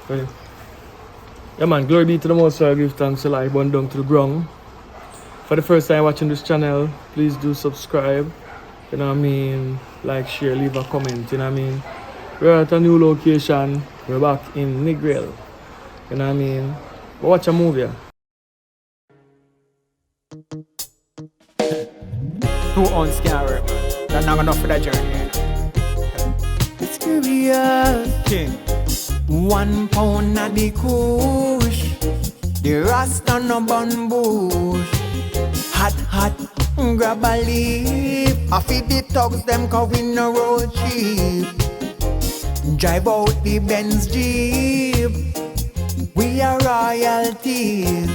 Right. Yeah man, glory be to the Most High, give thanks to life, burn down to the ground. For the first time watching this channel, please do subscribe. You know what I mean? Like, share, leave a comment, you know what I mean? We're at a new location. We're back in Negril. You know what I mean? But watch a movie. Too unscary, man. That's not enough for that journey. It's curious. King. 1 pound of the kush. The rasta no bun bush. Hot, hot, grab a leaf. I feed the thugs, them cause we no roll cheap. Drive out the Benz Jeep. We are royalties.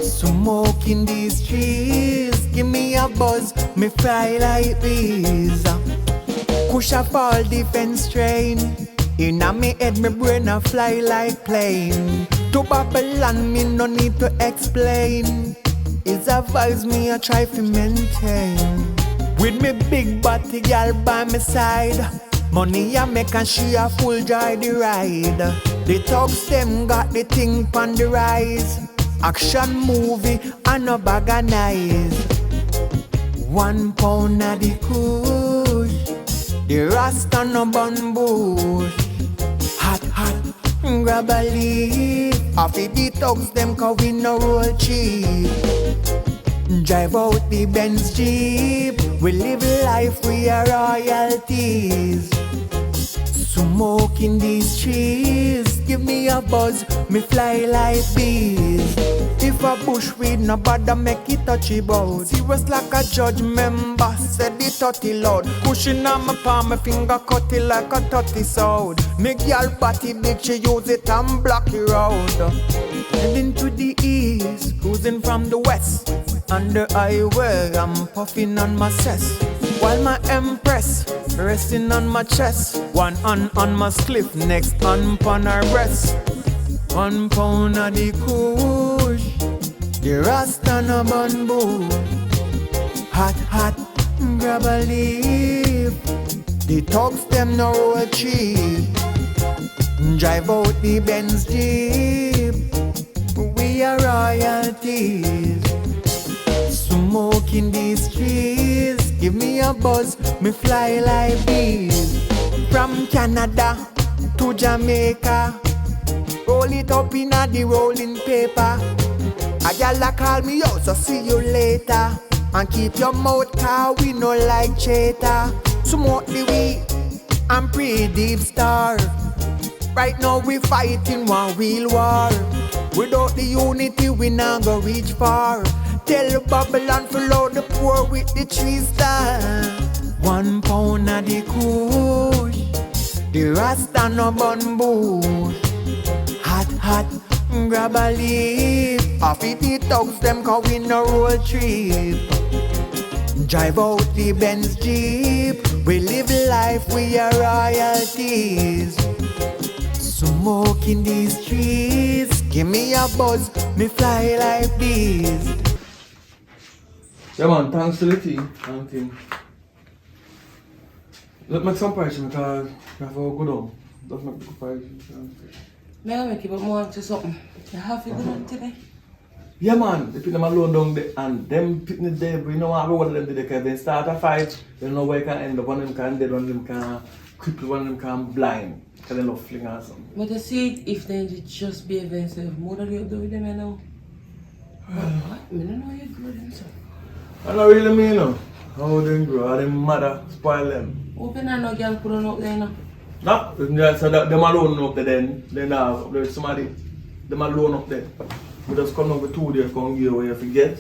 Smoking these trees. Give me a buzz, me fly like bees. Push up all defense train. Inna me head, me brain a fly like plane. To Babylon, me no need to explain. It's a vibes me a try to maintain. With me big body girl by my side. Money I make and she a full joy the ride. The thugs them got the thing pon the rise. Action movie and no bag of nice. 1 pound of the kush. The rasta no bun bush. Hot, hot, grab a leaf. Off the thugs them cause we no roll cheap. Drive out the Benz Jeep. We live life, we are royalties. Smoking these trees. Give me a buzz, me fly like bees. If a bush weed no bother make it touchy bout. Serious like a judge member, said the 30 loud. Pushing on my palm, my finger cut it like a 30 sword. Me girl body big, she use it and block the road. Heading to the east, cruising from the west. On the highway, I'm puffing on my cess. While my empress resting on my chest. One on my cliff, next on her breast. 1 pound of the kush. The rasta no bun bush. Hot, hot, grab a leaf. The thugs them no roll cheap. Drive out the Benz Jeep. We are royalties. Smoking these trees. Give me a buzz, me fly like bees. From Canada to Jamaica. Roll it up in the rolling paper. A gal call me out, so see you later. And keep your mouth cause we no like chatter. Smoke the weed, I'm pretty deep star. Right now we fighting one real war. Without the unity we not go reach far. Tell Babylon to load the poor with the 3 star. 1 pound of the kush. The rasta no bun bush. Hot, hot, grab a leaf. Off the thugs them cause we no roll cheap. Drive out the Benz Jeep. We live life, we are royalties. Smoking these trees. Give me a buzz, me fly like bees. Yeah man, thanks to the team and team. Let's make some prices because we have to go down. Let's make the prices. May I make it, but more to something. You have to go down today? Yeah man, they put them alone down there and them putting it there, but you know what, all of them did because they start a fight, you know where it can end up, one of them can dead, one of them can cripple, one of them can blind, because they love fling or something. But to see if they just behave themselves, more than you do with them, you know? What? I don't know you grow them, so. I don't really mean no. How they grow, how them mother spoil them. Open and no girl put on up there, no? No, so them alone up there then there's somebody, them alone up there. We just come up with 2 days, come give away if you get,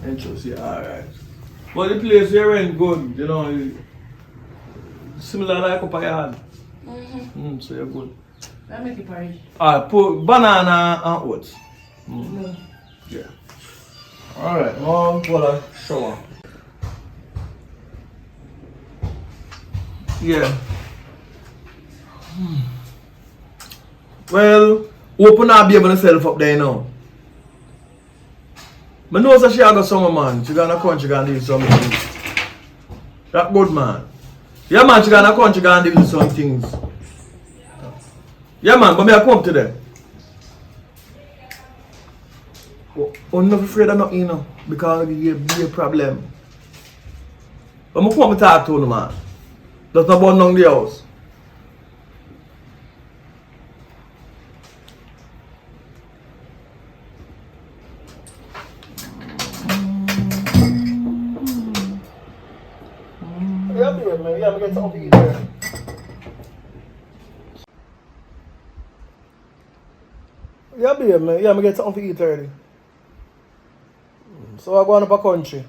and just say, alright. But the place here ain't good, you know, similar like up a yard. So you're good. I make it porridge. Put banana and oats. No. Yeah. Alright, now for a shower. Yeah. Well, open up be able to self up there now. I know that she got some man. She gonna come, she gonna do some things. That good man. Yeah man, she gonna come, she gonna do some things. Yeah, man, but me I come today. I'm not afraid of nothing, you know, because it be a problem. But I come to talk to you, man. That's not about none of the house. Yeah, babe, man. Yeah, we get something to eat there. Yeah, babe, man. Yeah, we get something to eat early. So I go on up a country.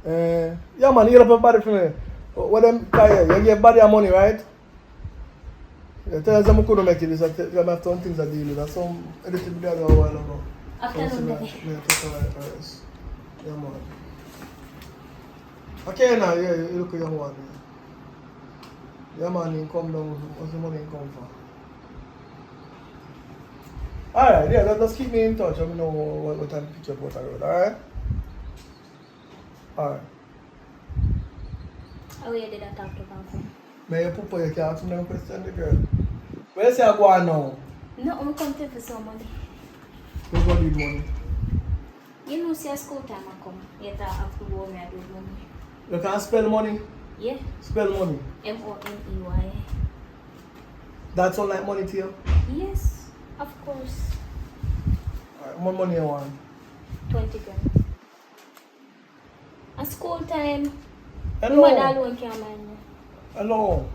Yeah, man, you up your body for me. What them carry? You give body and money, right? You tell them I couldn't make it. I have some things I deal with. That's some editing we did a while ago. Afternoon, baby. Yeah, man. Okay, now, yeah, you look at your one. Yeah, man, you come down. What's the money you come for? Alright, yeah, just keep me in touch. Let me know what time to pick you up out the road, alright? Alright. Oh, yeah, did I talk to Papa? May you put you can ask me them question, the girl. Where you say I go on now? No, I'm coming for some money. Who's going to need money? You know, see, school time I come. You have to go me, I do money. You can spell money? Yeah. Spell money. M-O-N-E-Y. That sound like money to you? Yes, of course. Alright, what money you want? 20 grand. At school time, Hello. mother alone can't mind me. Hello.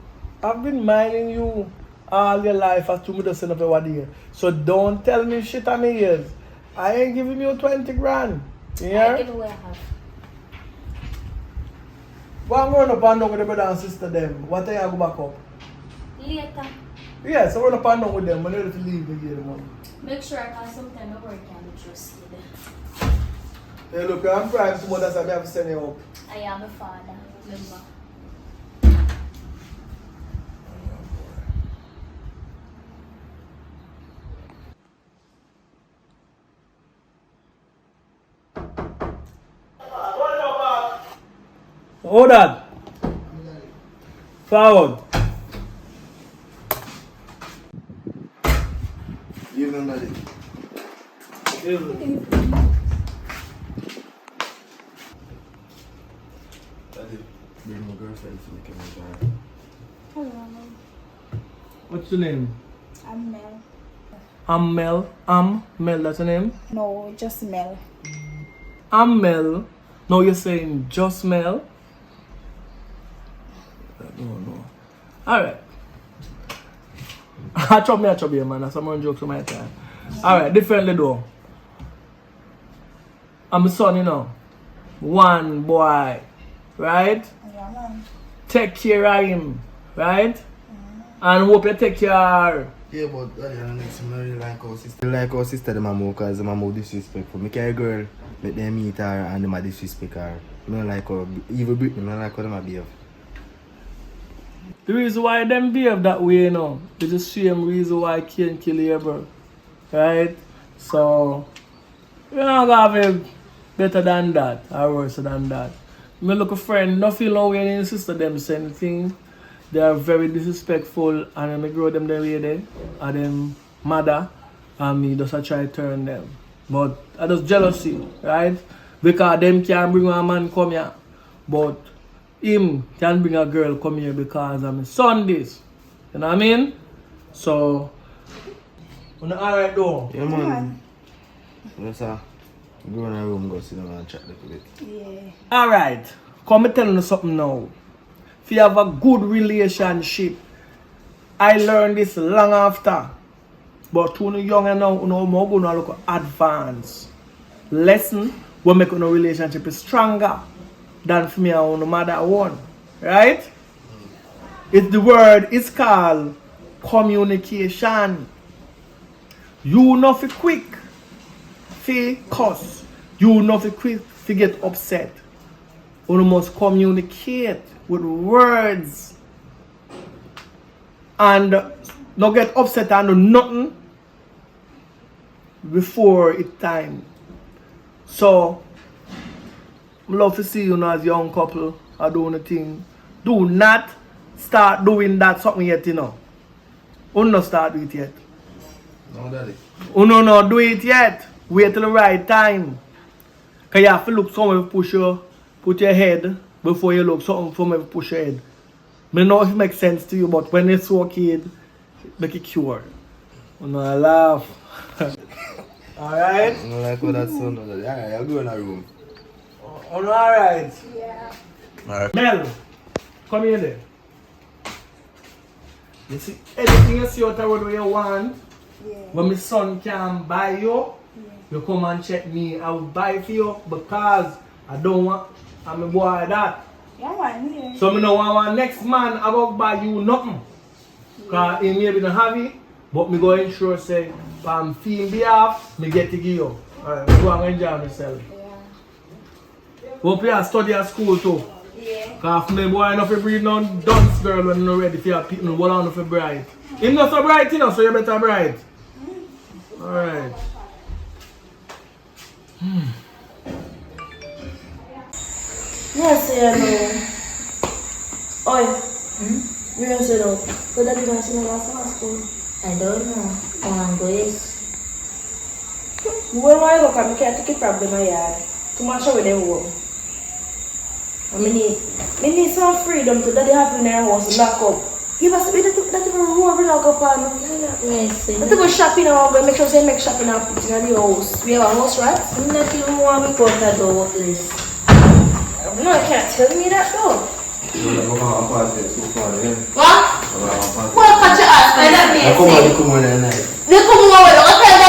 I've been minding you all your life as to me just enough every day. So don't tell me shit on me ears. I ain't giving you 20 grand. Yeah? I give away half. What I'm going up and down with the brother and sister them? What time I go back up? Later. Yeah, so run up and down with them. I'm ready to leave the game, man. Make sure I sometimes my work can be trusted. Hey, look, I'm crying so much that I have to send you up. I am a father, remember. Hold on. Forward. You know that. Daddy, bring my girlfriend to make a jar. Hello, Mom. What's your name? I'm Mel. Mel, that's your name? No, just Mel. Mel. No, you're saying just Mel? No. Alright. I chop here, man. That's some jokes on my time. Alright, differently though. I'm a son, you know. One boy. Right? Yeah, man. Take care of him. Right? And hope you take care of her. Yeah, but Daddy, I really like our sister. I like our sister, the mama, because the mama disrespectful. Me carry girl, let them meet her and them disrespect her. I don't like her. Even Britney, I don't like how them behave. The reason why them behave that way, you know, is the same reason why Cain kill Abel. Right? So, you're not gonna have it better than that, or worse than that. Me look a friend, not feel no way any sister them say anything. They are very disrespectful and I grow them the way they are them mother and me just try to turn them. But I just jealousy, right? Because them can't bring a man come here. But him can bring a girl come here because I'm a son this. You know what I mean? So alright though. Yeah, man. Yes, sir. Go in a room, go sit down and chat a little bit. Yeah. Alright. Come and tell you something now. If you have a good relationship, I learned this long after. But when you're young and now, you know, more going to look advanced. Lesson will make your relationship stronger than for me and my mother one. Right? It's the word is called communication. You not fi quick fi cuss. You not fi quick fi get upset. You must communicate with words and not get upset and do nothing before it's time. So I love to see you now as a young couple are doing a thing. Do not start doing that something yet, you know. Uno not start do it yet. No, daddy. Uno not do it yet. Wait till the right time. Cause you have to look somewhere to put your head before you look something somewhere to push your head. I don't know if it makes sense to you, but when it's so kid, make it cure. Uno laugh. Alright? I don't like what that sound. Alright, I'll go in a room. Uno alright? Yeah. Alright. Mel, come here then. You see, anything you see out the road where you want, Yeah. when my son can buy you, you come and check me. I will buy for you because I don't want, I'm a boy that. Yeah, one here. So I don't want next man I go buy you nothing. Because he maybe don't have it, but me go ensure say, on fee behalf, me get to give you. Alright, go and enjoy myself. Yeah. Hope you study at school too. Yeah. Because my boy enough to breed no dunce girl when you're not ready for your people. Hold on for bright. Him not so bright, you know, so you better bright. Alright. Yes, I know. Oi. You don't say no. So that you don't see my last school. I don't know. On this. When I look at me, can't take a problem I had. Too much with them work. I need some freedom to that they have in their house lock up. You must be that even room lock up on. Yes. That go shopping and go make sure they make shopping and put in the house. We have a house, right? Nothing more we put that door at least. No, you can't tell me that though. What? Well, cut your ass. I don't mean to Come on at night. They come over. Don't tell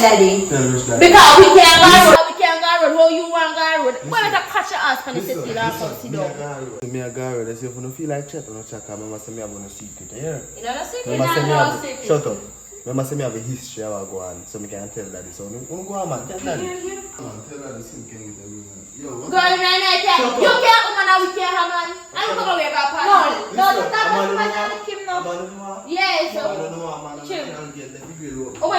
daddy. Tell daddy. Because we can't go road. We can't go road. How you want to go road? Why don't you cut your ass? Can you sit still and sit down? Me a girl, they say if you don't feel like chat, you don't chat. Remember say me have a secret, yeah? You don't see Remember say me have shut up. Remember say me have a history I go on, so me can tell daddy. So me go on man, tell daddy. Come on, tell daddy so can get everything. Yo, Go on, man. You can't come and we can't have man. I don't come away and go party. No, stop man. Kim now. Yes. Oh, when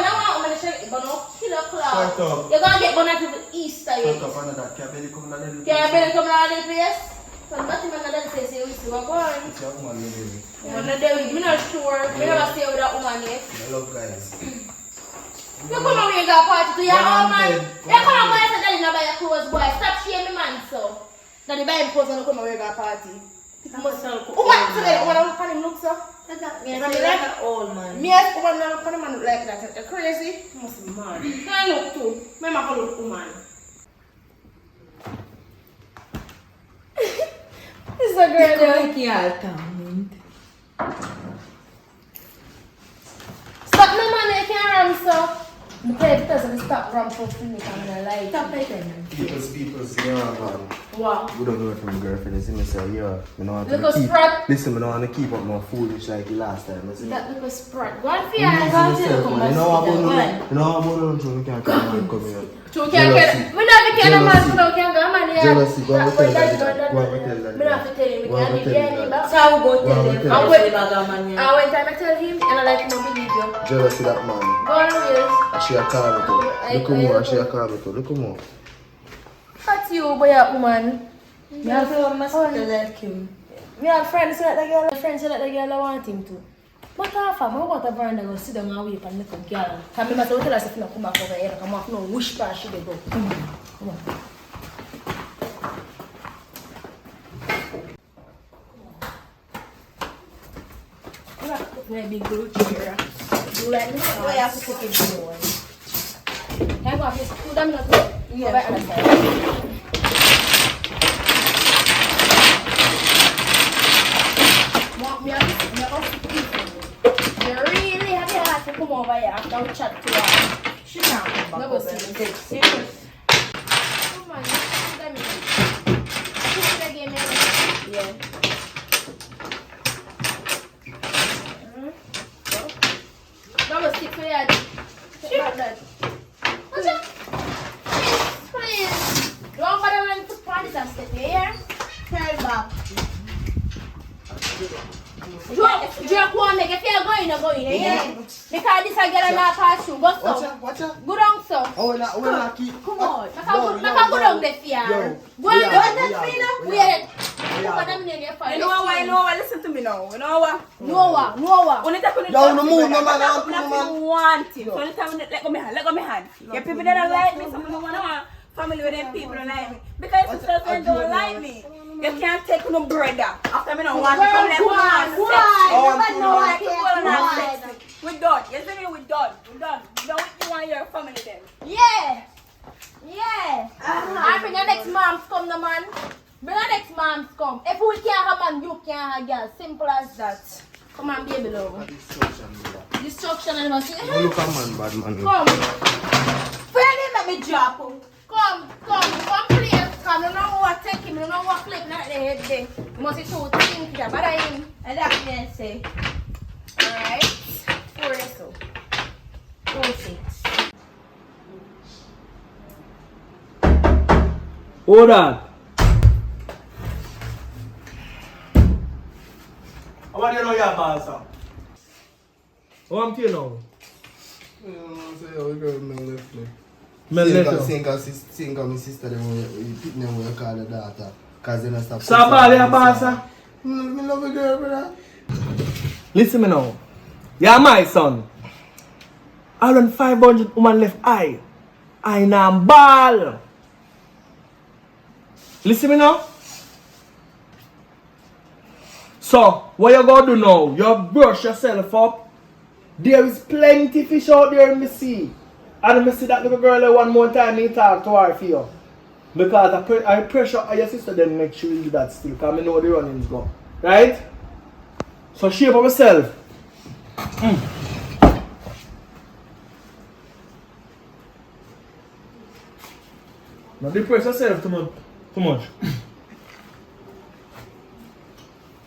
I want to check, you're going to kill a cloud. You're going to get one to the east side. Shut up, that. Can't barely come down there. Can't barely come down the place. So nothing on that place, you see what going. It's your woman, baby. I'm not sure. I never stay with that woman yet. I love guys. You come away and go party to your own man. You come away and say daddy not buy your clothes, boy. Stop shaming man, so. Daddy buy him clothes and you come away and go party. Oh, what? So then, what I'm calling look, so? That old man. Me as woman now, can a man look like that? You're crazy? You must be mad. Can I look too? Me ma look woman. It's a girl there. Stop me man, you can't run so. I tell you because of the stop run for free, I'm like. Stop like that. People's, yeah, man. Wow. We don't know from my girlfriend. You see me say, yeah, I don't want Little to keep. sprat. Listen, I don't want to keep up my foolish like the last time. I see. That little sprat. Go on for You your know hands. what I'm doing? We can't come here. So we can't get. We not be getting a man, so we can't go man here. Jealousy. Go and tell daddy. Go and tell daddy. We not have to tell him. We Go and can't tell be any daddy. back. So I will go tell them. Well, I will bag a man here. And when time I tell him, and I like him to believe you. Jealousy that man. Go on, Wills. And she a call me too. Look more, and she a call me too. Look more. What's you, boy, woman? Me have to must like him. Me have friends who like the girl. Friends who like the girl I want him to. But half of them, I want a brand that go sit down and wait and make a girl. Because I must tell us if you don't come back over here, come off no wish pass she dey go. Come on, come on. You have to put my big blue chair. You like me? Why you have to cook it for? Can I go off this food? I'm not going. Yeah. Go back on the side. Me really have to come over here after we chat to her. She can't come back No, over but and serious. Come on, let me. Put it again, yeah. Number 6 for you. Take back that. What's up? Please. Don't bother when to parties and stuff here. Turn back. Drop one, make it feel going, yeah? Because this I get a lot pass through. Go so. Watch out. Go down so. Oh, we're not keep. Come on. Make a go down there, fear. Go on, We are. Wait. Put them in your fire. You know what? Listen to me now. You know what? No what? Only time when Yo, no move, no man. I want him. So only time let go me hand. Yeah, people that don't like me, some of them want family with them people don't like me. Because if sisters don't like me, you can't take no brother. After me don't want to come there, we done. You see me? We done. We done with you and your family then. Yeah. I bring the next moms come, the man. Bring the next moms come. If we can't have man, you can't have girl. Simple as that. Come on, baby love. Destruction and nothing. Look at man, bad man. Come. Friendly, let me drop. Come, please. Come, you know what take him, you know what clip, not the head there. You must be too think that, but I am. And that can say. Alright. 4 so. 4 6. Hold on. What do you know your boss? What am you know? Sing my sister, you pick them when you call the daughter. Because they don't stop. Somebody your boss? I love a girl, brother. Listen me now. You're my son. I run 500 woman left eye. I am ball. Listen me now. So, what you gonna do now? You brush yourself up. There is plenty fish out there in the sea. And I see that little girl one more time me talk to her for you. Because I pressure your sister then make sure you do that still. Because I know the runnings go. Right? So shape up yourself. Now depress yourself too much.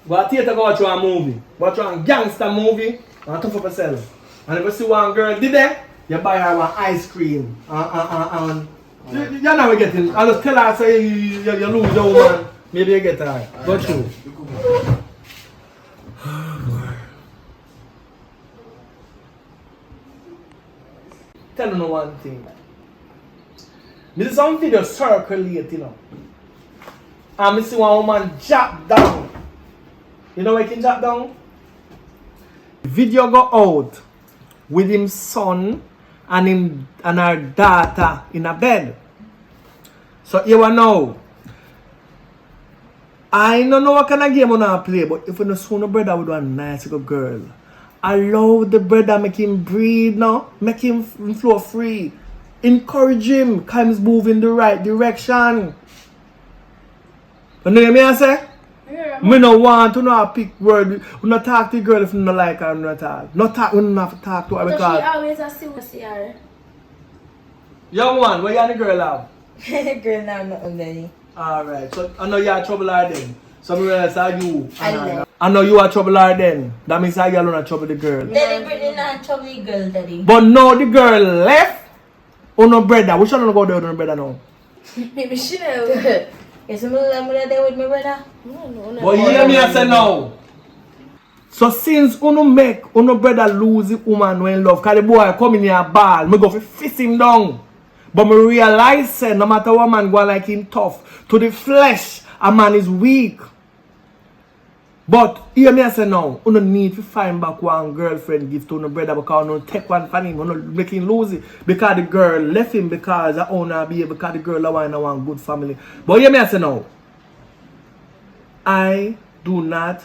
Go to theater, go watch one movie. Watch one gangster movie and tough up yourself. And if you see one girl did that, you buy her one ice cream. You're not getting. I just tell her say you lose your woman. Maybe you get her. Go through. Tell you one thing. This is some video circulate, you know. And I see one woman drop down. You know where he can drop down? Video go out with his son and her daughter in a bed. So you will know. I don't know what kind of game I want to play, but if you know soon a brother with one nice little girl, allow the brother, make him breathe now, make him flow free. Encourage him, because he's moving the right direction. You know what I say? Yeah. I don't want to know pick word. We not talk to the girl if you don't like her at all. Not talk, we don't have to talk to her So because... she always has to see her. Young one, where you and the girl have? Girl, now nothing very. Alright, so I know you are trouble her then. So I realize that you. I know you are trouble her then. That means that you alone trouble the girl. Deliberately not trouble the girl, daddy. But now the girl left. Oh no brother. Which one go there with no brother now? Maybe she know. Yes, I'm there with my brother. No. But you hear me I say now. So since uno make uno brother lose the woman when love, cause the boy come in here ball, me go fi fist him down. But me realize say no matter what man go like him tough, to the flesh a man is weak. But hear me I say now, uno need to find back one girlfriend give to uno brother because uno take one from him, uno make him lose it. Because the girl left him because the owner be because the girl want good family. But hear me I say now, I do not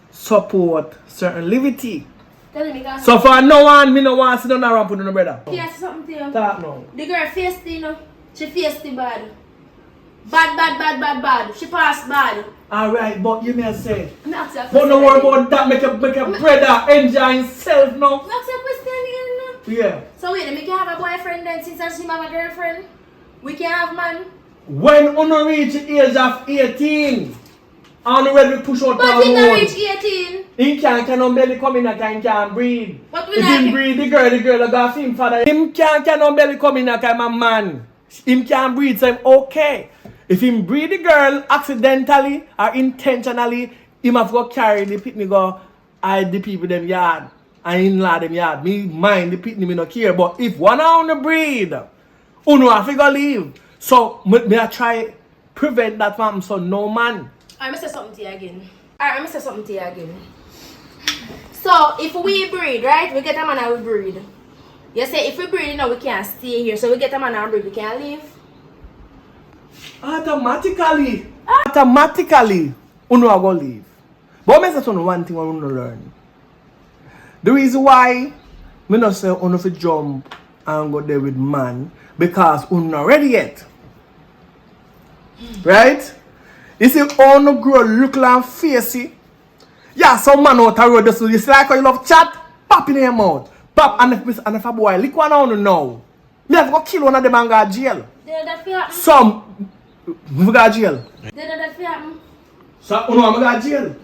support certain levity. Tell me, guys. So for no one, me no want to sit down around put on the brother. Yes, something to you. Talk now. The girl faced you know. She faced the bad. Bad. She passed bad. Alright, but you may say. I'm not saying. But no worry about that, make a brother enjoy himself now. I'm not saying question again. Yeah. So wait, we can have a boyfriend then since she have a girlfriend. We can have man. When you reach the age of 18, and ready to push out But he can reach 18. He can't belly come in and he can't breathe. But we If like he breathe, the girl will go for him father. Him can't belly come in and I'm a man. Him can't breathe, so I'm okay. If him breathe the girl accidentally or intentionally, him have to go carry the pitney go hide the people them yard and in-law them yard. Me mind the pitney, me no care. But if one on the breed, uno have to go leave. So me I try prevent that from so no man I'm gonna say something to you again. So, if we breed, right? We get a man and we breed. You say if we breed, you know, we can't stay here. So, we get a man and breed, we can't leave. Automatically, uno are gonna leave. But I say one thing I want to learn. The reason why me not say uno fi jump and go there with man because uno not ready yet. Right? You see uno grow look like facey. Yeah, some man out the road just it's like how you love chat, pop in your mouth. Pop and if a boy lick one on now. Me have to go kill one of them and go to jail. Some we go to jail. So uno am go to jail.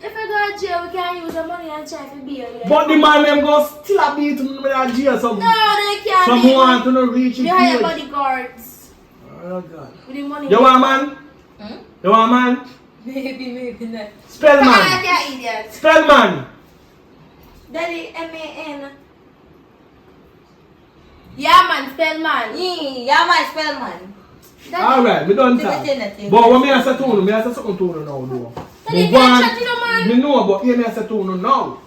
If I go to jail, we can use the money and try to be here. But the man them go still a beat in the jail. Some no, they can't. Some want to reach it. You hire bodyguards. Oh God. With the money. You want man? You want man? Maybe not. Spell man. Idiot. Spell man. Daddy, M-A-N. Yeah man, spell man. Yeah, man, spell man. Alright, we don't talk. But what me I say to you, me I say something to you now though. Daddy, you can't chat to no man. Me know, but here me I say to you now.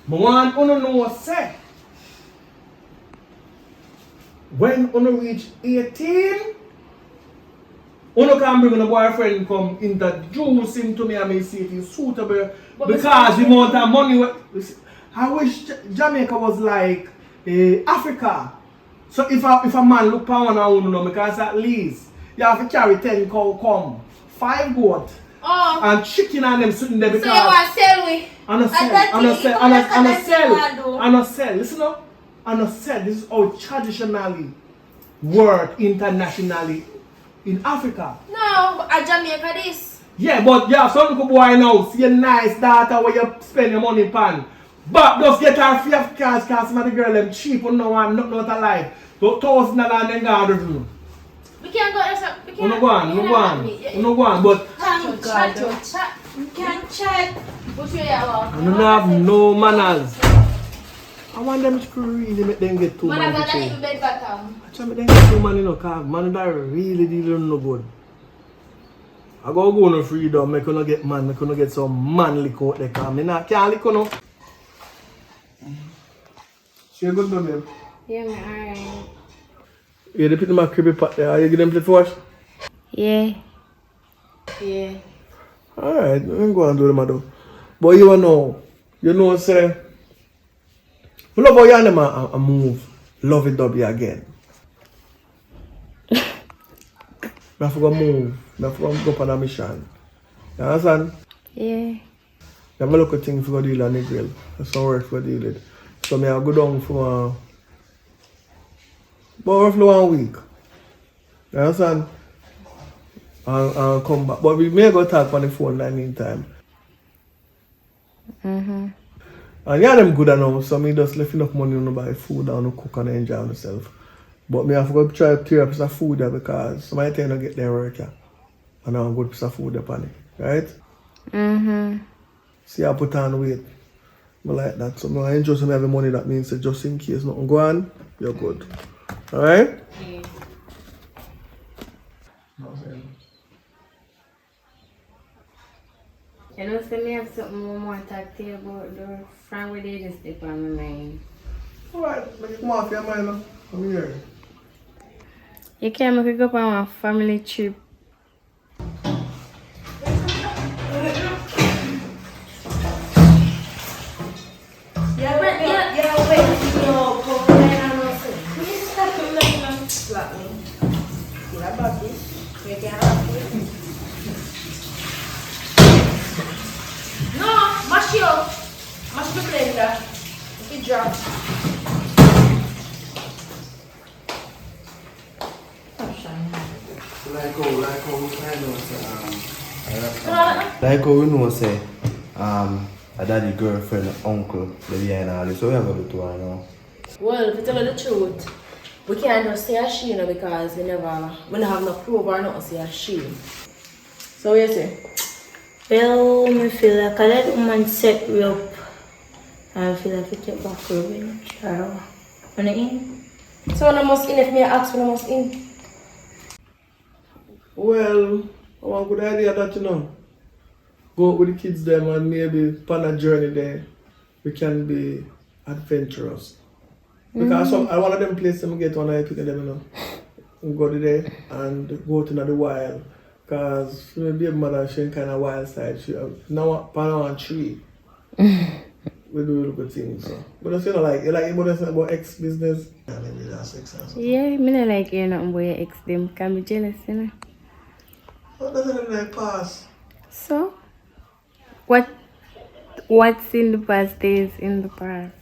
I want you to know say. When you reach 18, you can bring a boyfriend come introduce him to me and me see if he's suitable. But because the amount of money. I wish Jamaica was like Africa. So if a man look for one and know because at least you have to carry 10 cow come, 5 goat, and chicken and them sitting there because. So you want to sell we? And a sell. Listen up. And I said this is how traditionally work internationally in Africa. No, at Jamaica this. Yeah, but you have some little boy now, see a nice daughter where you spend your money pan. But just get her free of cash because some of the girl them cheap and no one nothing out of life. So $1,000 and then go to room. We can't go there, we can't. No go on, but Chat. We can't chat. What you about? I don't have no manners. I want them to really make them get too money. Man, I got a bed bottom. I try to make them get too money, you know, because man that really no good. I go no freedom, make you get man, make you get some man lick out there, because I can't lick no. So you good to me? Yeah, man, alright. Yeah, they put my creepy pot there. Are you getting plate for us? Yeah. Alright, I'm going to do them, though. But you know, say, I love how you and them a move. Love it W again. I have to go move. I have to go up on a mission. You understand? Yeah. You have a look at things for deal on Negril. That's some work for deal with. So I go down for roughly 1 week. You understand? And come back. But we may go talk on the phone in the meantime. And yeah, them good enough, so me just left enough money to buy food and cook and enjoy myself. But me have to go try to clear a piece of food there because somebody tend to get their work here. And I have a good piece of food upon it, right? See, I put on weight. I like that. So I enjoy some having money, that means just in case nothing go on, you're good. Alright? Yeah. You know, so me have something more to talk to you about the friend with they just step on my mind. Alright, make it come off your mind now. Come here. You can make it go on a family trip. Mash the blender. It drops. Like how we know say a daddy girlfriend, uncle, the behind all this, so we have a bit to her now. Well, to tell you the truth, we can't just say a she, you know, because we don't have no proof or not to say a she. So what you say? Well, I feel like a little woman set me up. I feel like I take back revenge. When I in? So when I must in, if me ask when I must in? Well, I want a good idea that you know. go out with the kids them and maybe on a journey there, we can be adventurous. Because I one of them places I get one I pick them, you know. We go to there and go out in the wild. Because maybe mother she kind of wild side. She now on tree. We do little things. So. But I feel like you want to say about ex business. Yeah, maybe that's ex. Yeah, I don't like hearing nothing about your ex them. Can be jealous, you know. What does it like pass? So what's in the past stays in the past.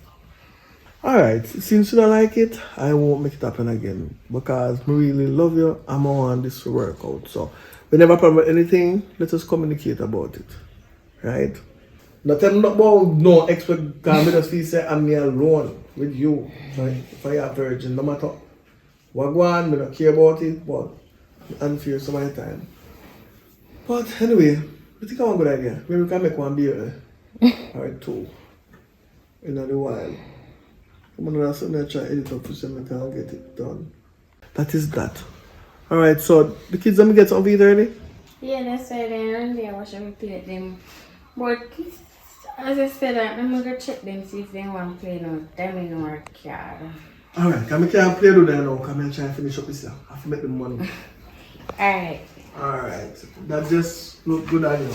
Alright, since you don't like it, I won't make it happen again. Because I really love you and I want this to work out. So we never promise anything, let us communicate about it. Right? Not tell me about no expect because I just feel say I'm me alone with you. If I are virgin, no matter what go on, I don't care about it, but I'm unfair some of the time. But anyway, I think I want a good idea. Maybe we can make one beer or two in the wild. I'm gonna try to edit up to see if I can get it done. That is that. Alright, so the kids let me get some eat already? Yeah, that's why they're on there watching me play them. But as I said, I'm gonna check them see if they want to play no domino or card. Alright, can I can't play do that now? Come and try and finish up this year. I have to make the money. Alright. Alright, that just look good on you.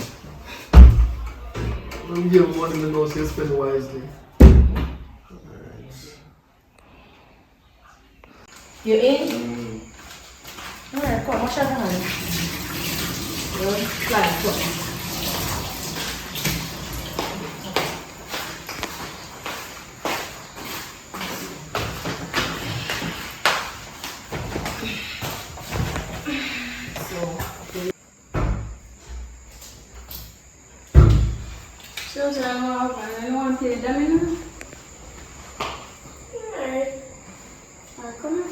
Let me give money to know so you spend wisely. Alright. You in? Alright, come on, wash your hands. You're flying, come. So, I don't want to play domino. Alright. Alright, come on.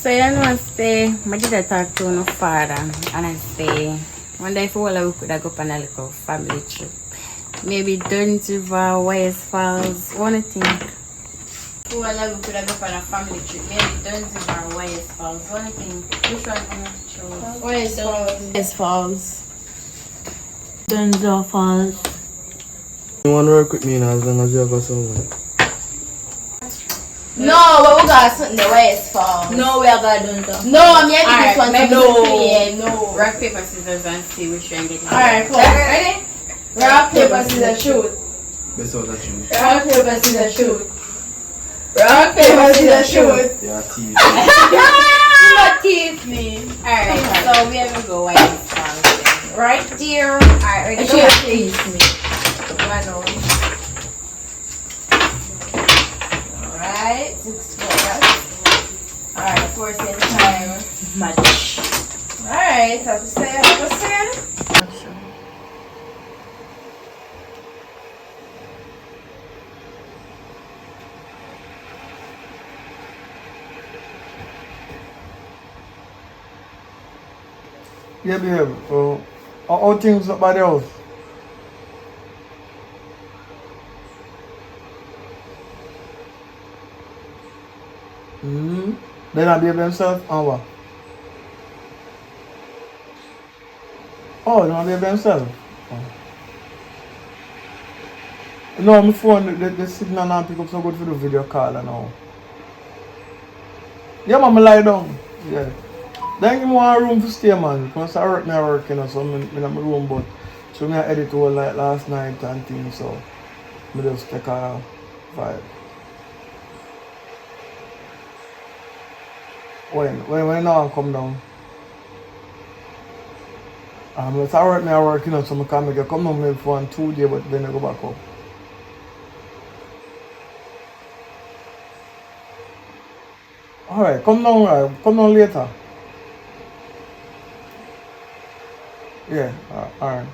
So you know say I did talk to my father and I say one day for all we could have go on a little family trip. Maybe Duns River, West Falls, what do you think? For all we could have go on a family trip. Maybe Duns River, West Falls, what do you think? Which one can you choose? West Falls. West Falls. Dunzo Falls. You want to work with me now as long as you have somewhere? No, but we got something the West Falls. No, we are going to do No, I'm here to this one. No. Rock, paper, scissors and see which one get it. Alright, come on. Ready? Rock, paper, scissors, shoot. Best out of shoot. Rock, paper, scissors, shoot. Rock, paper, scissors, shoot. Yeah, teeth. Do not tease me. Alright, so we have to go West Falls. Right there. Alright, ready? Don't tease me. One on. Alright, 6 4. Alright, 4 cent time. match. Alright, have to say. Yeah, babe. So, how things up by the house? They not behave themselves or what? Oh, they not behave themselves? Oh. No, my phone, the signal not pick up so good for the video call and all. Yeah, man, I lie down. Yeah. Then give me one room to stay, man. Because I work, you know, so I'm in my room, but so I edit all like last night and things, so I just take a vibe. When now I come down? But I work, you know, so I can make a come down maybe for 2 days, but then I go back up. Alright, come down later. Yeah, alright.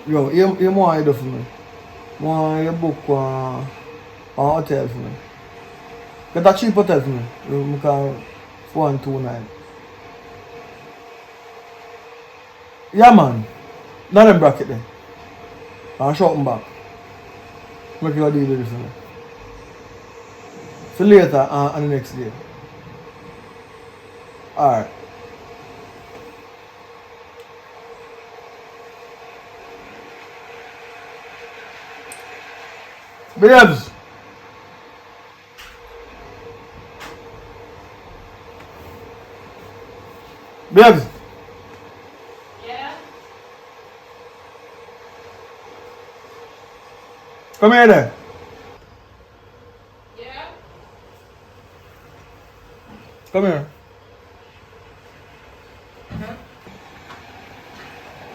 Yo, you want to do for me? Want you book a hotel for me? Get a cheap hotel for me. You can 129. Yeah man. Not them bracket then. I'll short them back. Make you a deal with it for me. For later and the next day. Alright. Babes! Babes! Yeah? Come here then. Yeah? Come here.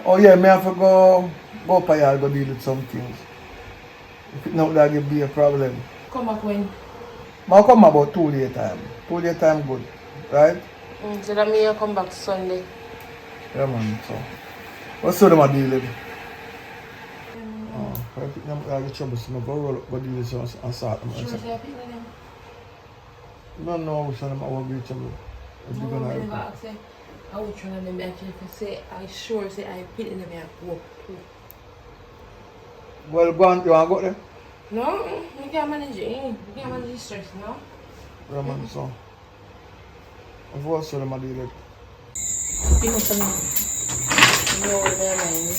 Oh yeah, me have to go up here, go deal with some things. If it not that give be a problem. Come back when? I'll come about 2 day time. 2 day time good. Right? So that means you come back Sunday. Yeah man, so. What's the them deal with? Oh, I pick them I get trouble, so I go roll up, go deal with some and start them. Sure, say I pick them. No, no, which one of them I won't get trouble. If you gonna help I say, I will try them actually say, I sure say I pick them and walk too. Well, go on, you want to go there? No, you can't manage it. You can't manage the stress, no? Yeah man, so. Of course, so them I deal with. You know something? No, never mind.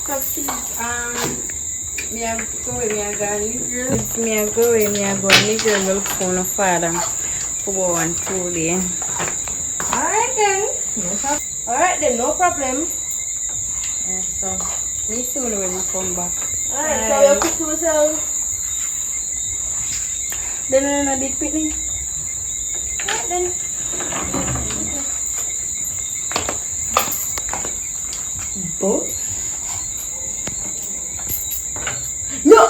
So please, me I go away, me I go Negril. Me I go away, me I go Negril will phone a father for 1 2 day. Alright then. Alright then, no problem. So me soon when I come back. Alright, so you cook to yourself. Then I big picnic. Alright then. Both. No!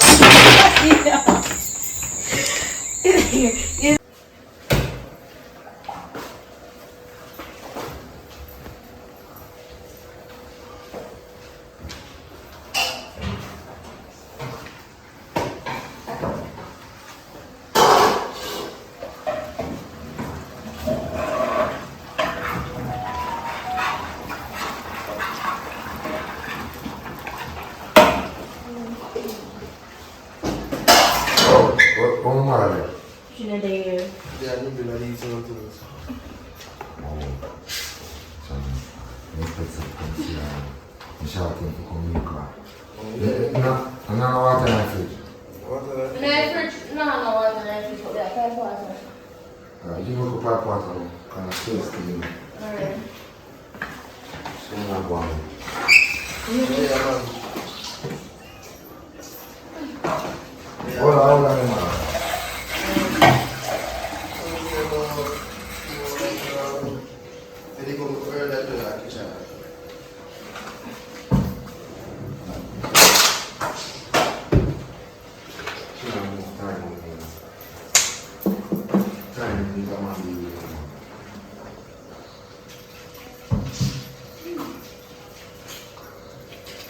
Come on. She's not there. Yeah, you be like these sort of things. Shouting for communica. No, water in the fridge. Water in the fridge? No, water in the fridge. Yeah, five water. You go to pipe water, kind of taste to you. Alright. So I'm not going. Hold on, man.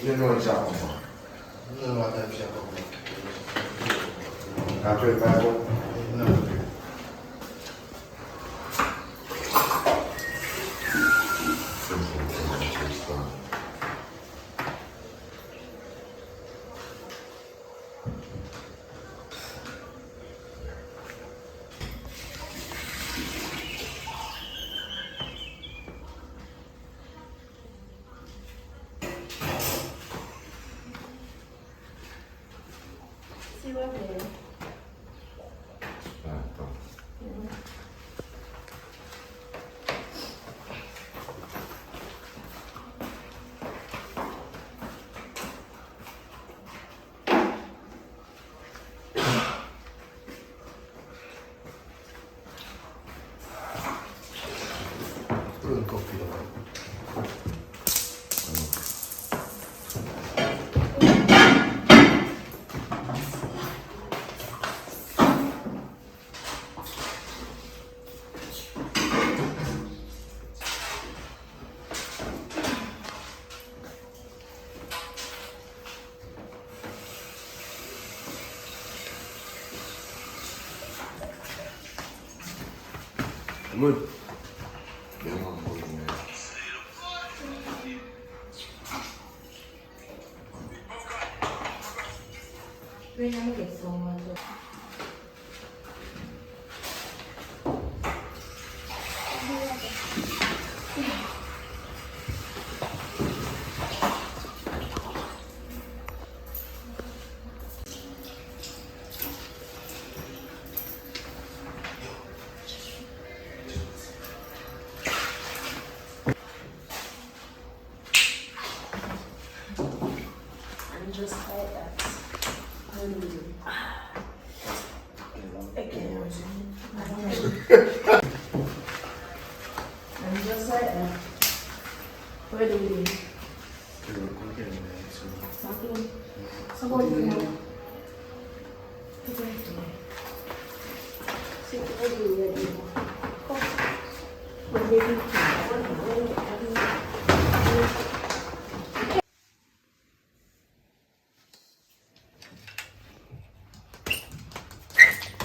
You know what's up, man. You know what I'm saying. After the Bible? No. See what I'm doing. Good.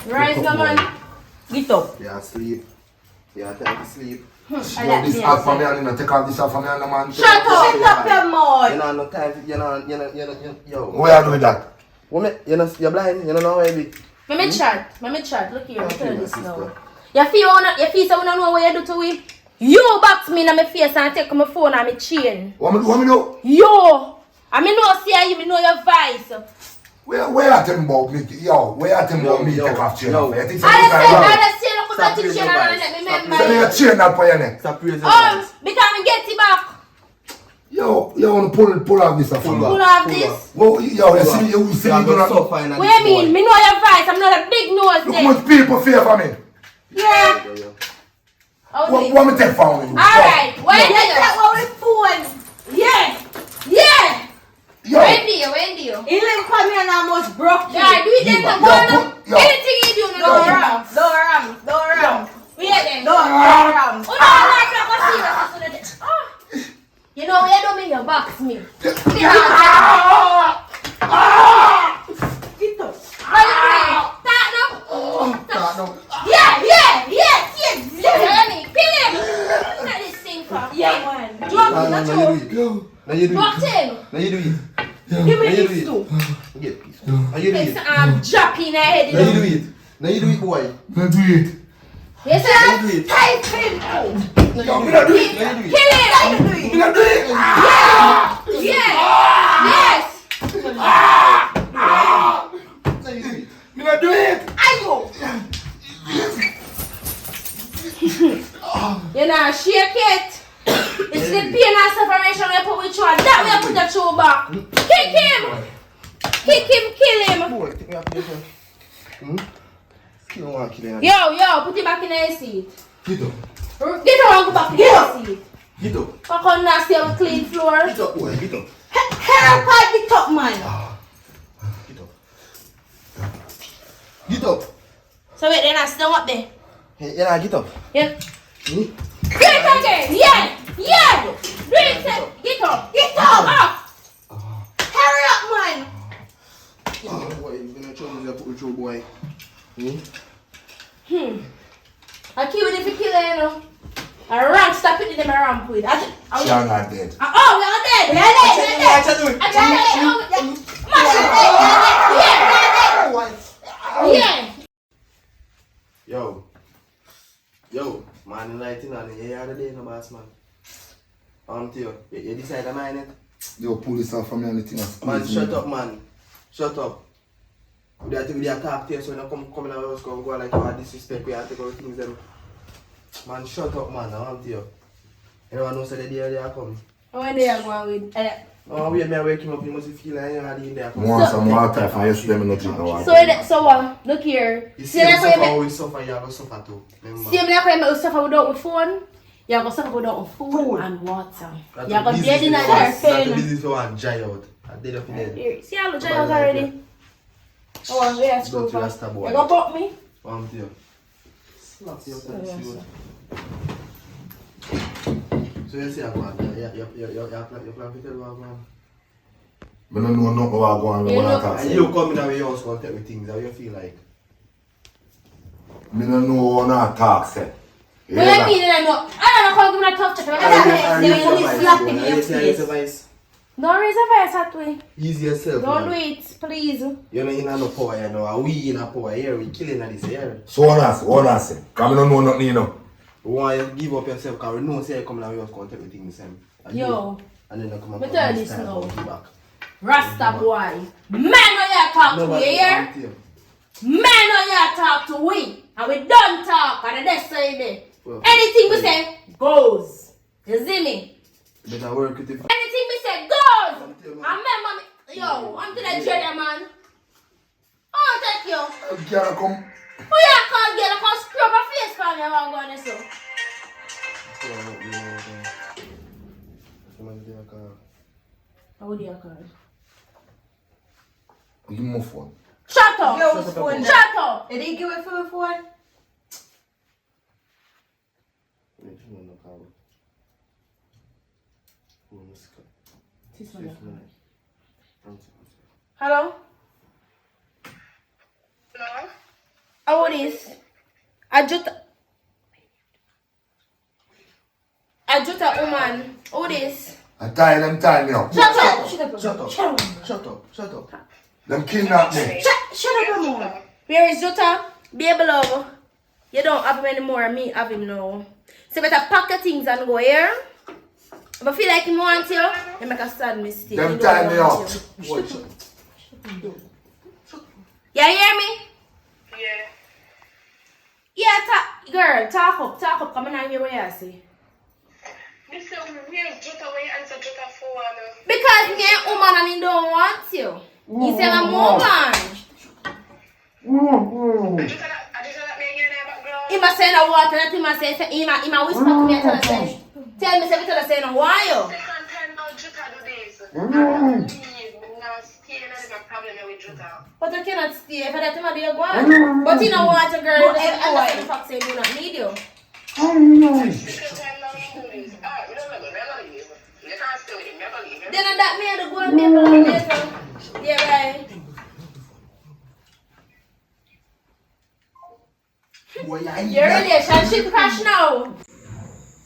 Rise, no man. Get up. Yeah, sleep. Yeah, time to sleep. Yo, this out for me and you know, take off this out for me and the man. Shut up your mouth. You know, no time. Yo. What are you doing with that? You're blind. You don't know where you be. Let me chat. Look here, I'm telling you this now. You feel so know what you do to me? You box me in my face and take my phone and my chain. What me do? Yo! I mean no see you, me know your voice. Where are them about me? Yo, where are them about me take off chain off? You think I say no put that chain around and let me remember. Send me a chain up for you neck. Stop praising. Because me get it back. Yo, you want to pull off this from Pull off this. Well, yo, you see me gonna... What do you mean? Me know your voice, I'm not a big nose Look there. how much people fear for me. Yeah. What me take for you? Alright, why you take that one with phone? Yeah. Yo. When do you? He didn't come here and almost broke you. Yeah, do it then. Anything you do, no ram. Wait then. Don't ram. You know, you don't mean you box me. Get up. Start now. Yeah. Kill him. Look at this thing for. Yeah, man. Now you do it. Box him. Now you do it. Give me this too. Get peace. Now you do it. I'm dropping her head. Now you do it. Now you do it, boy. Now do it. Yes, Now you do it. Type him. Yo, me not do it. Now you do it. Kill him. Me not do it. Yes. Now you do it. Me not do it. You know, shake it. It's the pain and separation we put with you and that we put the show back. Kick him, kill him. Boy, take me off your phone. You don't want to kill him. Yo, put him back in the seat. Get up. Get around, go back in the seat. Get up. Fuck on nasty on clean floor. Get up, boy. Get up. Hair part the top, man. Get up. Get up. So wait, then I still up there. Hey, yeah, get up. Yeah. Do it again. Yeah. Do it. Get up. Up. Hurry up, man. Boy, you're going to trouble your put boy. I kill it if you kill it, you know. I ram, stop it in the ramp with. She are not dead. Oh, we are dead. Yeah. Yo, man, lighting on the other day, no boss, man. Theo, you decide to mine it? Yo, pull this off from me and the thing is Man, shut up, man. Shut up. We have to talk to you so you don't come in our house and go like you are disrespect. We have to go things them. Man, shut up, man. I want you. Anyone knows that the day they are coming? When they are going with. Oh, we are waking up. You must feel like you had in there. want some water from yesterday, me not drink no water. So look here. You see, you suffer, we suffer, you have to suffer too. Remember? See, I'm going to suffer without my phone. You're going to suffer without food and water. You're going to be dead in that That's the pain. business for one dry out. I did up in there. See, I'm dry out already. Oh, we are school. You're going to pop me? One deal. Slap you up and see what. So you see a man, you plan to tell what man. I don't know nothing about going on. And you come in our house and tell me things, how you feel like? I don't know what I talk, say. What do you mean? I don't know how to give a tough check. I slap in your face. Don't raise your voice that way. Ease yourself. Don't do it, please. You know, in no power, you know. We in a power here. We killing at this here. So what I say? Come on, no nothing, you know. We want you to give up yourself because we know say you come and we have to take everything the same. Yo. And then you come Me tell this now. back. Rasta boy. Man, when you talk to me here. Man, when you talk to we. And we don't talk. And that's say well, anything we say goes. You see me? Better work with it. Anything we say goes. I remember me. Yo, I'm to the trader man. Oh, thank you. Girl, come. Who you call girl? I can scrub her face for me. I'm going to so. How do you call? Give me my phone. Shut up. Yo, phone. Shut up. Did he give it for the phone? Hello? Hello? How it is? I just a woman. Who this? I tie them time, you know. Shut up. Shut up. Shut up. Shut up. Shut up. Shut up. Them kidnap me. Shut up, Ramon. Where is Jota? Baby love. You don't have him anymore. Me have him now. So better pack your things and go here. If I feel like he wants you, you make a sad mistake. Them He tie don't me want up. you. Watch it. You hear me? Yeah. Yeah, girl, talk up. Come on, I hear what you say. This is real Jota way answer Jota for Because me a woman and he don't want you. He said I'm a woman. I just let me hear that background. He must say no water, that he must say, he must whisper to me and tell me, say no why. Second time now Jota do this. I don't leave. Now stay and I have a problem with Jota. But I cannot stay, for that time you're going. But you know what, girl, I the fact say do not need you. Second time now you do this. Ah, you don't know, never leave. You can't stay with him, never leave him. Then that me had to go and be alone later. Yeah, right. Your relationship crash now.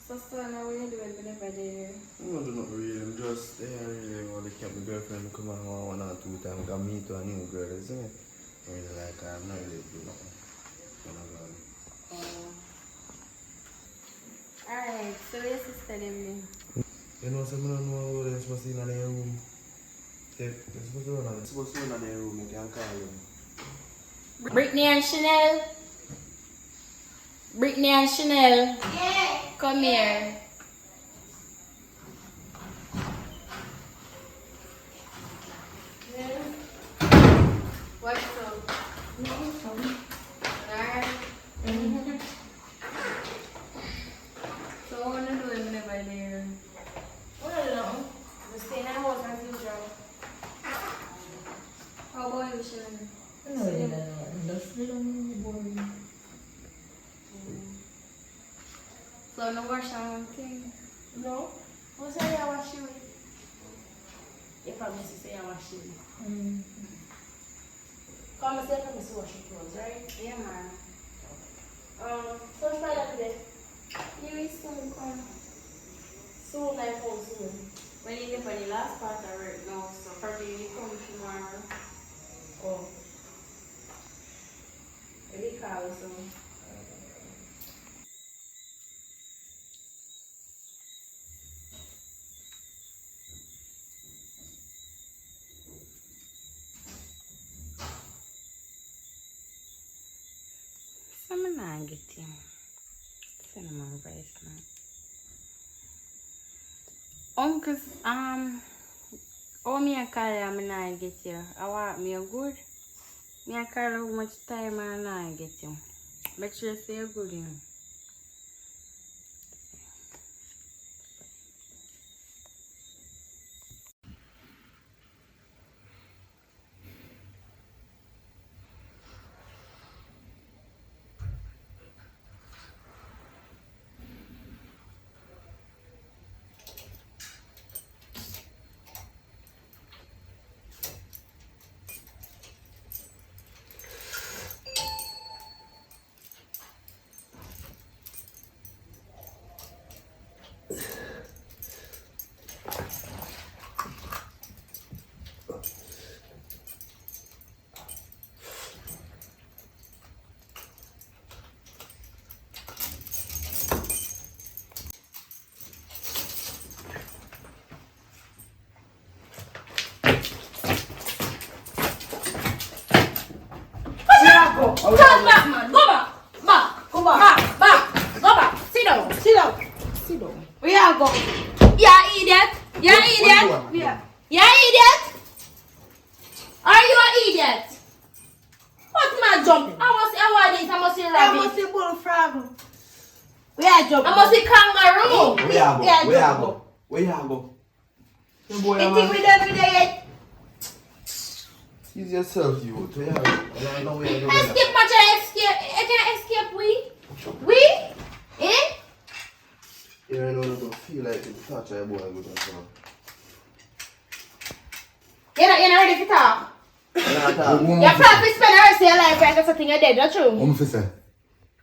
So, now what you doing whenever they're I'm not doing nothing really. I'm just there. Really want to keep my girlfriend come on 1 or 2 times. Got me to a new girl, isn't it? I really like her. I'm not really doing nothing. Alright, so your sister them. You know, some don't know they're supposed to be in their room. They're supposed to be in their room. You can call them. Brittany and Chanel. Yeah. Come here. What's up? Alright. So what are you doing whenever they're What do you know? Just stay in the house as usual. how about you, Chanel? So no wash on thing. No? Who say I wash you? You promise to say I wash you. Come and say I promise to wash your clothes, right? Yeah, man. So try that today. You is soon come. Soon, like how soon? When you get on the last part of work now, so probably you come tomorrow. Oh. Maybe call you soon. I'm not getting cinnamon rice now. Cause oh me a call I'm not get you. I want me a good. Me a call how much time I not get you. Make sure you say you're good, you know. Go. Turn back, man. Go back. Back. Go back. Back. Back. Go back. Sit down. Sit down. Sit down. Where you go? Yeah, idiot. You're an idiot. Where? You're an idiot. Are you an idiot? What's my jump? I must see I rabbit. must see bullfrog. Where you jump? I must see kangaroo. Where you go? Where you go? You boy, You think we done with that yet? Use yourself, you. Where you go? I know where you go. Escape, much I escape. I can escape, we? Eh? You don't feel like you touch a boy good and so. You're not ready to talk. Your practice spend the rest of your life right? That's something you're dead, that's true. What say?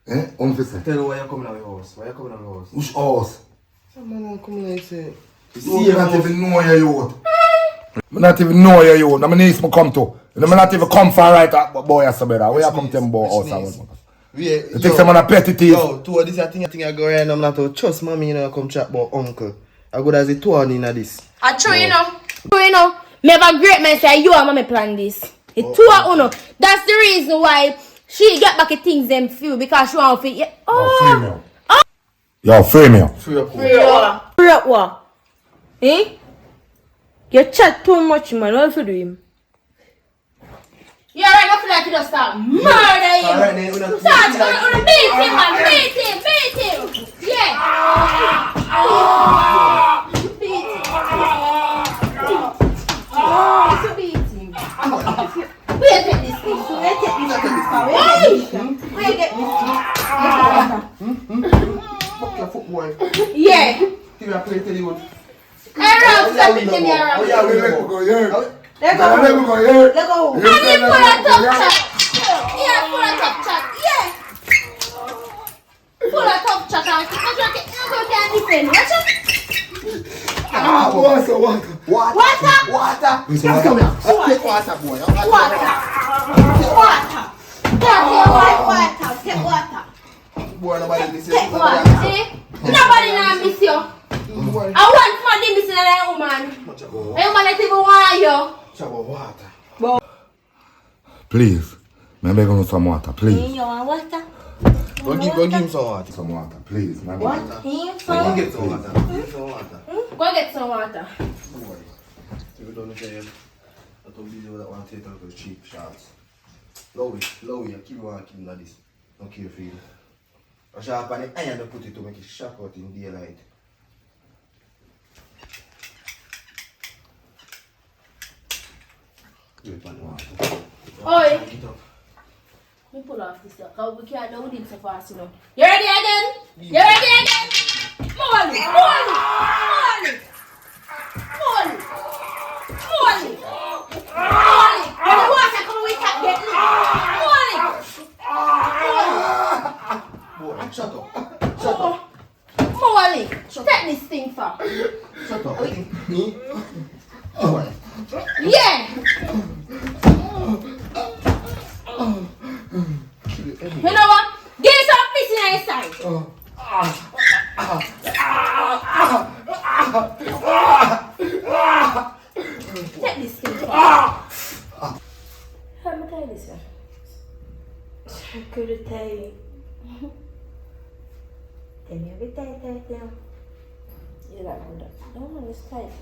Eh? What say? Tell me why you coming out of your house. Why you coming out of your house? Which house? Some man come like say. See, you not even know your youth. I not even know your youth. I'm niece me come to. I'm not even come for right boy as a brother. Where you come to about house? You think someone a petty thief? Yo, two of this I think I go around. I'm not to trust mommy, you know, come chat about uncle. I go as a two on in this. I true, you know. True, you know. Me have a great man say you and mommy plan this. It's two or uno. That's the reason why she get back the things them few because she want to fit. Oh. Yo, free me. Free up. Free up what? Eh? You chat too much, man. What you do him? You already go feel like you just start murder him. Alright, then we don't Start, beat him, man. Beat him. Yeah. Beat him. Beat him. Where take this thing? Where take this thing? Where get this? Fuck your foot, boy. Yeah. Give me a plate, tell you what. Around, stop it in here. Oh, yeah, we Let me go here. Let go. Let me go here. Let go. And you full of tough chat. Yeah, full of tough chat. Yeah. Full of tough chat. I'm going to defend. Watch it. Water. Water. Just come here. Take water, boy. Take water. Boy, nobody listen. Take water. See? Nobody now miss you. I want somebody missing a woman. A woman that even want you. About water. Please. I beg you some water, please. You want water? Go give him some water. Some water, please. Man. Go get some water. Give some water. Go get some water. Don't worry. If you don't know, I don't video that one take out those cheap shots. Low it, keep walking like this. Don't care for you. I sharp on the iron to put it to make it shock out in daylight. Oi. We pull off this stuff. Cause we can't do it so fast, you know. You ready again? You ready again? Move it. When the water come, we can't get it. Boy, shut up. Take this thing for. Shut up. Me? Boy. Yeah. You know what? Get some fish in your side. Take this thing for. Let me tell you this one. I could tell you. Tell me every time, now. You like that? No, it's tight.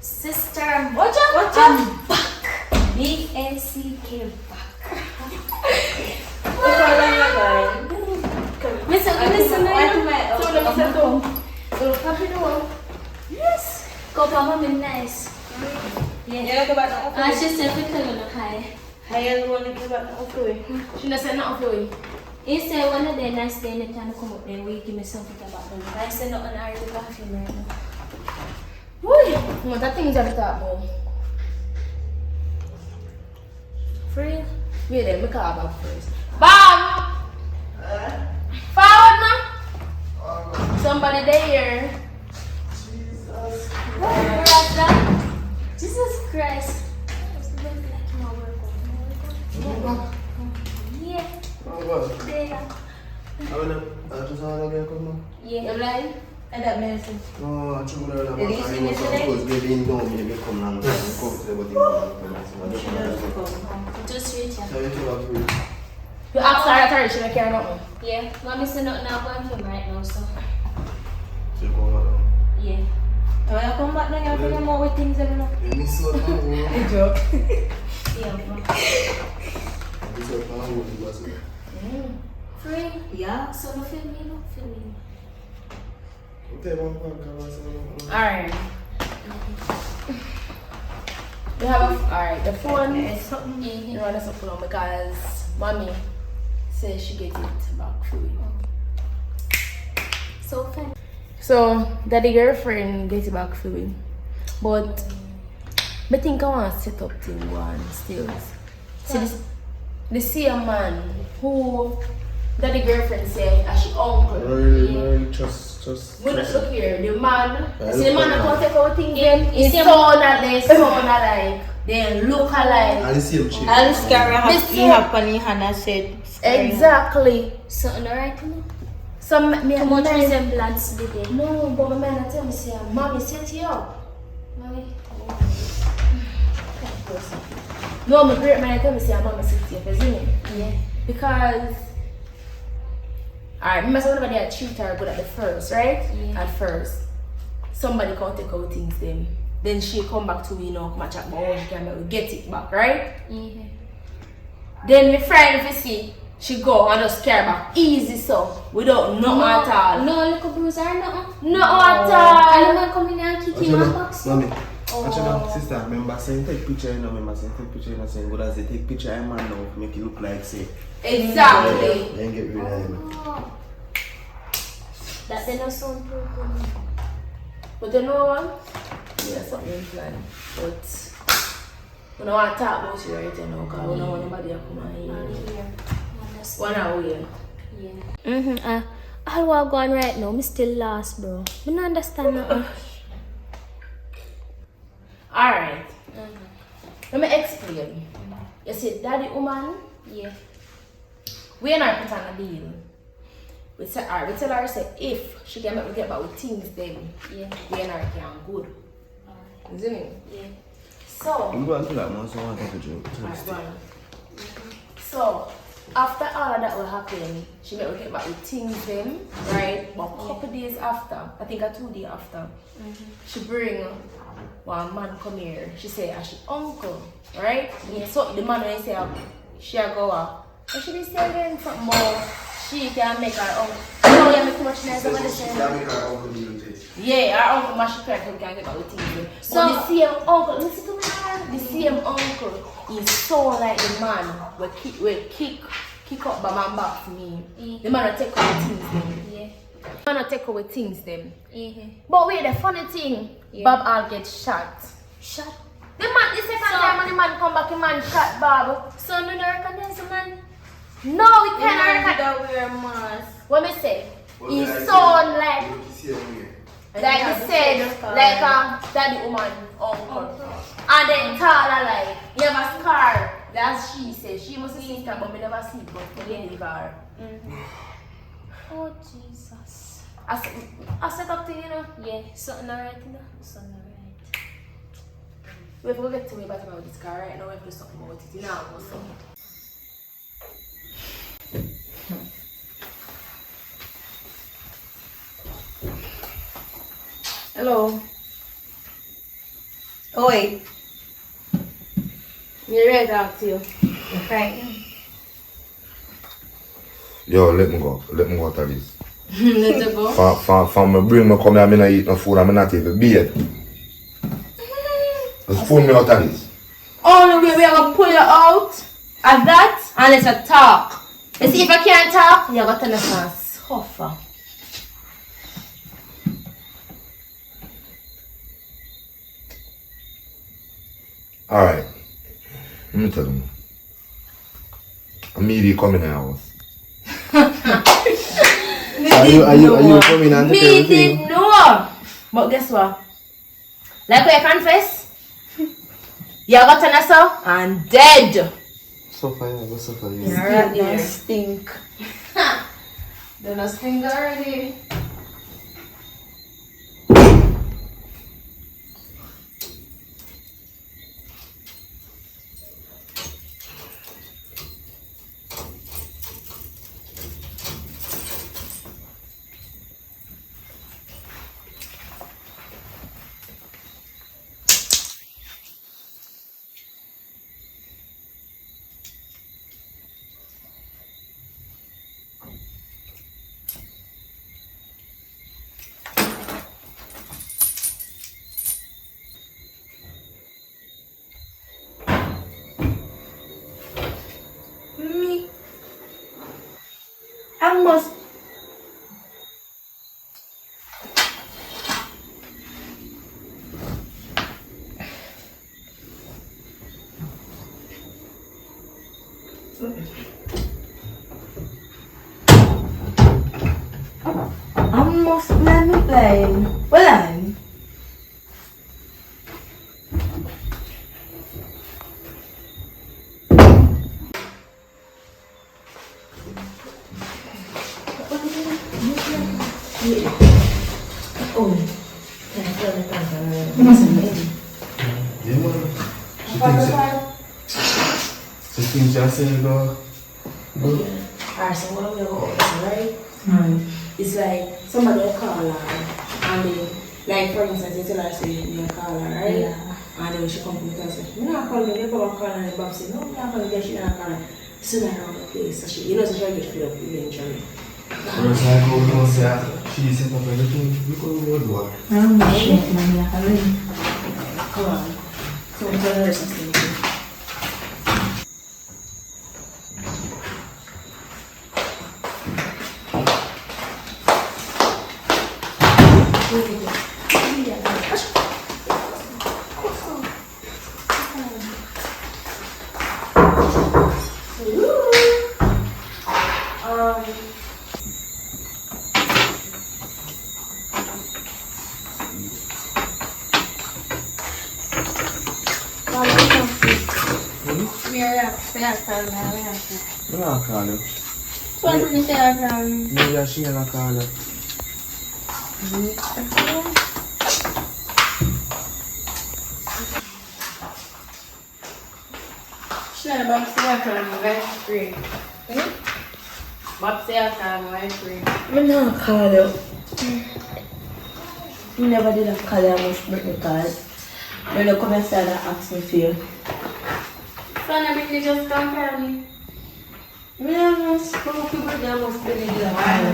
Sister, Watch out. I'm back. B-A-C-K back. Listen, yes. Go mama nice. Yeah. She said we can look high. Higher one to give up okay. She not said nothing for you. He said one of the nice day anytime come up there, we give me something about them. I said not an hour to back in right now. No, that thing is a bit about. Free? Wait there, make her back first. Bob! Forward now! Somebody there. Jesus Christ. Yeah. There. I just want to get a You blind? And that message. No, I told her Did he see me today? because maybe he know me, come down and come to the body. Just reach out. So you two have to You ask her that she don't care nothing. Yeah, mommy said nothing now going him right now, so. you come out. Yeah. Oh, you come back now, you have to more with things every now. You miss out now. Good job. Yeah, bro. Miss out now, you was it. Free? Yeah. So no feel me, no feel me. Okay, one point. Alright. We have alright, the phone is something you want us to put on because mommy says she get it back for you. So fun. So daddy girlfriend get it back for you. But I think I want to set up thing one still. See this the same man who daddy girlfriend say as she uncle. Really, just. We look here, the man, Yeah, see the man that look can take out things them, his son alike, they look alike. And the same chick. I'll scary This he happen, Hannah said. Exactly. Something alright, you know? So me Too much resemblance with it. no, but my man tell me say, mommy set you up. Mommy. No, my great man tell me say, mommy set you up, isn't it? Yeah. Because alright, remember somebody had treat her good at the first, right? Yeah. At first. Somebody can take out things then she come back to me, you know, come and chat about how she can make we get it back, right? Yeah. Then my friend, if you see, she go and just carry back easy so without nothing at all. No little bruise or nothing. No at And all. the man come in and kick him and box him. Mommy. Actually, sister, remember saying take picture, you know, remember saying take picture, you know, saying good as they take picture, I'm man now, make it look like say. Exactly. Then get rid of him. Oh. That they no sound too good. But you know what? Yeah, something plan. But we don't want to talk about you right now because we don't want nobody to come and hear. One hour here. Yeah. All what going right now, me still lost, bro. Me don't understand nothing. Alright. Let me explain. You see, daddy woman, Yeah. we and her put on a deal. We tell her say if she can make me get back with things then Yeah. we and her can good. Isn't it? Yeah. So I'm going to that man, so I want to take a drink. alright, go on. So after all of that will happen, she make me get back with things then, right? But a couple days after, I think 2 days after, she bring one man come here. She say she uncle, right? Yeah. So the man when he say she a go out. And she be saying something more. She can make her uncle. No, you make too much noise over the same. Yeah, her uncle mash it correct, we can get back with things. So the same uncle, listen to me, the same uncle is so like the man will kick up by man back to me. The man will take away things them. Yeah. The man will take away things them. Yeah. But wait, the funny thing, Yeah. Bob all get shot. Shut. The man, the second time when the man come back, the man shot Bob. So no recognize the man. No, we can't recognize. wear a mask. What me say? He sound like he said, like daddy woman uncle. And then taller like, he have a scar. That's she said. She must have seen her, but me never see it, but me leave her. Oh Jesus. I set up to you know. Yeah. Something alright, you know. Something alright. We have to get to me about this car right now. We have to do something about it. You know, so. Hello. Oi. Me ready to talk to you. Okay. Yo, let me go to this. Let you go. From me bring me come here, I not eat no food, I'm not even beard. Just pull me out of this. Only way we are gonna pull you out of that unless you talk. You see, if I can't talk, you're gonna tell us and suffer. Alright. Let me tell you. I'm immediately coming in the house. Are you coming and take Me everything? did know. But guess what? Like what you confess, you got to answer and dead. Suffer, yeah, go suffer. Right there. Stink. Then I stink already. Almost planning line. Walan. Oh. She thinks you're saying go. Alright, so what I'm gonna go over, right? It's like somebody will call her and then, like for instance, you tell her say you call her, right? Yeah. And then she come to me and say, "Me not call me, you come and call her," and the Bob say, "No, me not call me, she not call her." So that around the place, so she, you know, so she get filled up eventually. First I go down say she set up everything. We go to the door. Shit, man, yeah, already. Come on. So I'm telling her something. I'm not call you. So I'm going to say I can. Maybe she ain't call you. She had a box I can very free. Box I can very free. I'm not call you. You never did a call you much Britney call. When you come inside and ask me for you. So I'm going to just come call me. Me almost spoke with them, almost did a call.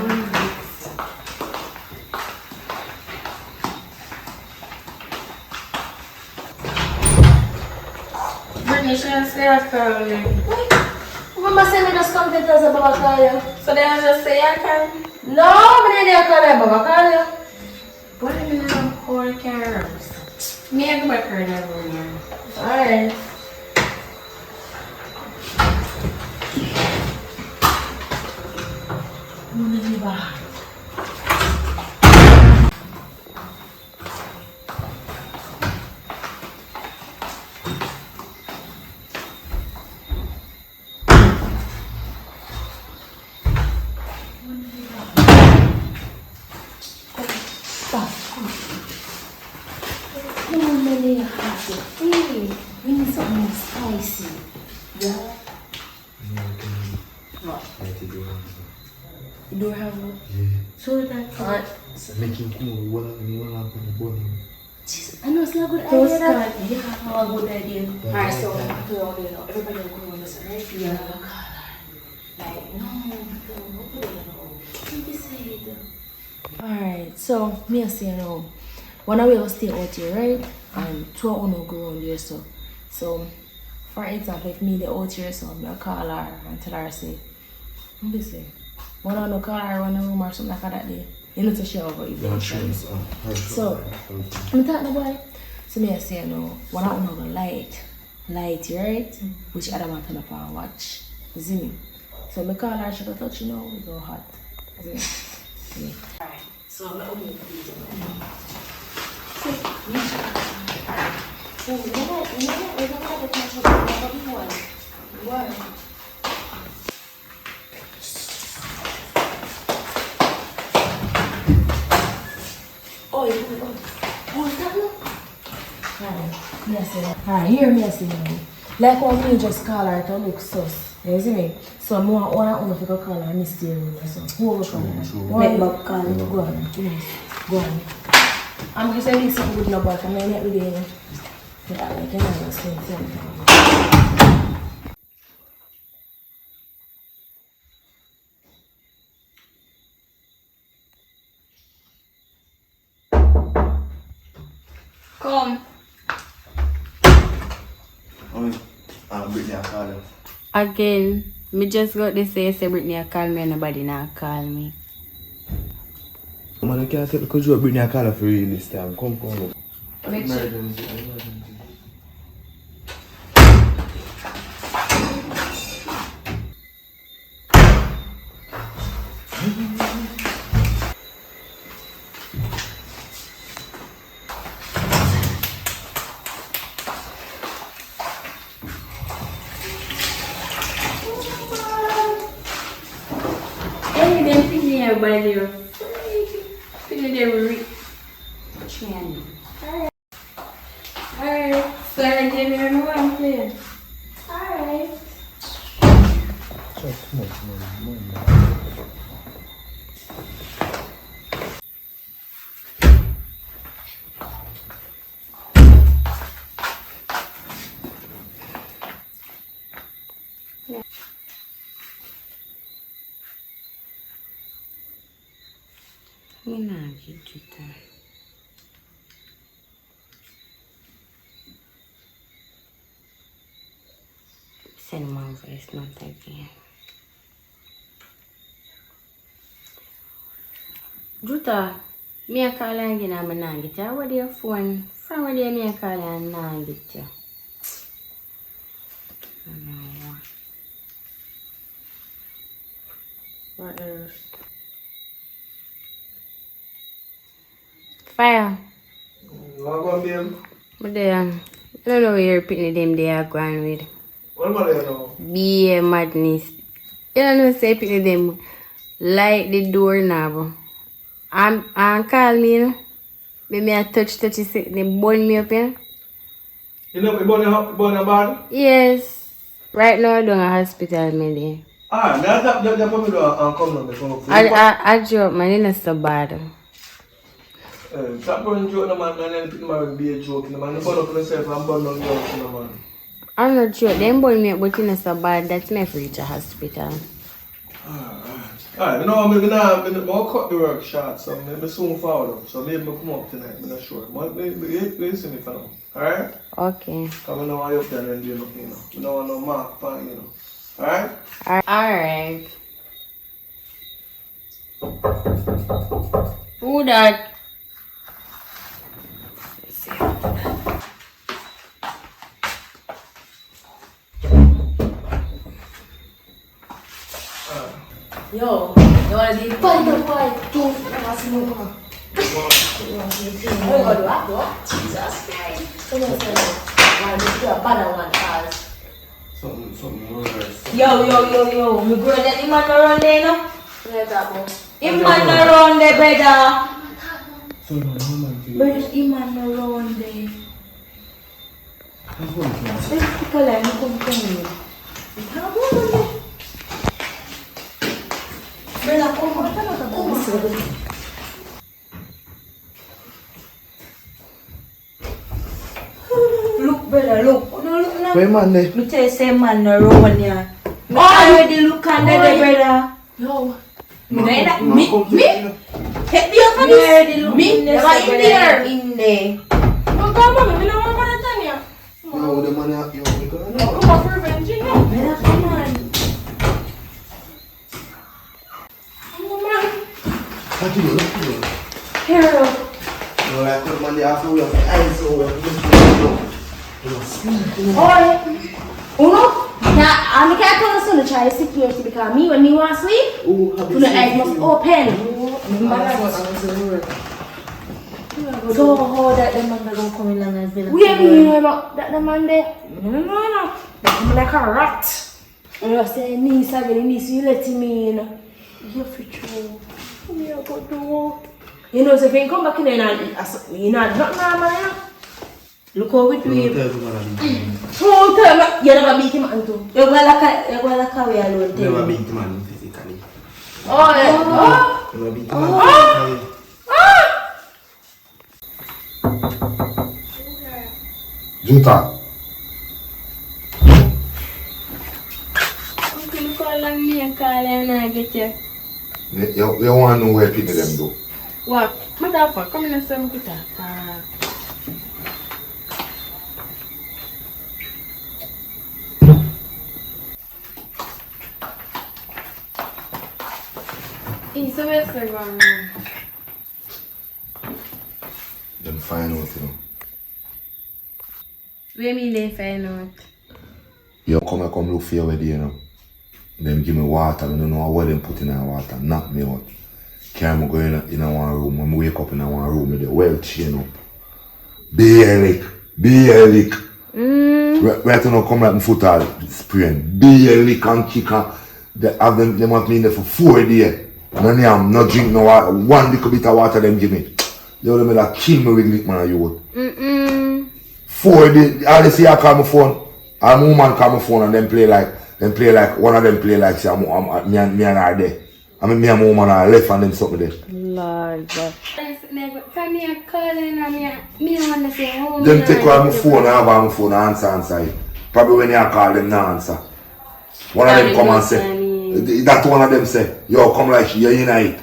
Brittany, she has to say I call me. Mama said me just come to tell us about call you. So then I just say I call me. No, I didn't call you, Baba call you. What do you mean whole cameras? Me and my car never remember. Alright. I'm gonna leave her. We need something more spicy. Yeah? What? You don't have one? Yeah. So that So making cool, what I'm going to bone. I know it's not a good Toast idea. card. Yeah, a good idea. Yeah, Alright, so yeah. I'm going to go on there. Everybody will go on this, right? Yeah. Like, no, alright, so me I say now, one of we will stay out here, right? And two of us go around here, so for example, if me the out here, so I call her and tell her say, what do you say? One of us call her, one of room or something like that day. You know to share over it. Yeah, sure. So, I'm talking about it. So me I say no, one of us go light, right? Which other one turn up and watch. You see me? So me call her, she go touch, you know, we go hot. You see me? Alright, so I'm opening the video now. So, we're gonna touch one. Alright, hear me say now. Like how me just call her to look sus. You see me? So I want to call her mysterious. So who will call her? Make Bob call her. Go on. Yes. Go on. I'm just saying something good no but I'm not with you. Yeah, like you know, something. Come. Brittany, I call you. Again, me just got to say Brittany call me and nobody not call me. Man, I can't take the control. Brittany, I call her for real this time. Come. Emergency. Any them picking everybody there. Picking them rich man. Alright. So I give you one please. Alright. Me not get you time. Send my voice note again. Juta, me a call again and I not get you. What your phone? From where do me a call and not get you? I don't know what else? Fire. What about them? But I don't know where you're picking them they are going with. What about them now? Be madness. You don't know say picking them like the doorknob. And call me, you know. Maybe I touch it, they burn me up, yeah? You know, you born a bad? Yes. Right now, I don't have hospital, maybe. Ah, me I thought they probably do and come now before. I joke, man, it's not so bad. Stop running joke, no man, and then people might be a joke, no man. You burn up yourself and burn down your house, no man. I'm not sure. Them burn me up, but it's not so bad. That's me for reach a hospital. Alright, you know, maybe now, I'll cut the work short, so maybe soon forward up. So maybe I'll come up tonight, I'm not sure. But you see me for now, alright? Okay. Because I know I up there and do nothing, you know. I don't want no mark for you know. Alright? Alright. Who that? Yo, you wanna be fight the fight? Don't ask me more. Oh God, what? Jesus Christ. Someone said, "Man, this is a bad one, cause." Something reverse. Yo, me grow that him man around there, no? Where's that boy? Him man around there, brother. So no man feel. Brother, him man around there. Let's pick a line, come here. How about it? Brother, come on. Look, brother, look. No, look now. Where man there? Me tell you, say man around here. Me already look under there, brother. Yo. Me? Take me up for this. Me? Never in there. In there. No, come on, me no want to tell you. Yo, the money up, yo, we go. No, come on for revenge, you know. Brother, come on. Come on. What you do? Hero. No, I put money after we have eyes over. Oi. Uno. Now, I can't tell the son to try security because me, when me want to sleep, the eyes must open. So how that the man gonna come in and be like? We ain't hearing about that the man there. No. They come like a rat. And you say, niece, you letting me in. You're for true. Me I go do. You know, so if you come back in there and you know, not normal. Look how we do it. Don't tell me. You never beat him man too. You go like a way alone. Never beat man physically. Oh, yeah. Never beat man physically. Juta. Uncle, call on me and call and I get you. You want to know where people them do? What? Motherfucker, come in and say me to talk. It's a message going on. Them find out, you know. What do you mean they find out? You come look for your wedding, you know. Them give me water, I don't know what them put in our water, knock me out. Carry me go in one room, when I wake up in one room, with the well chain up. Bare lick. Right now come like my foot all spraying. Bare lick and kick and they have them want me in there for 4 days. No yam, no drink no water. One little bit of water them give me. Yo, them will kill me with lick man you. Four days, all they see I call my phone. And my woman call my phone and them play like one of them play like say me and her there. I mean me and my woman are left and them something there. Lord, come here calling and me wanna say home. Them take out my phone and have on my phone and answer it. Probably when you call them no answer. One of them come and say, that one of them say, yo, come like you're in it.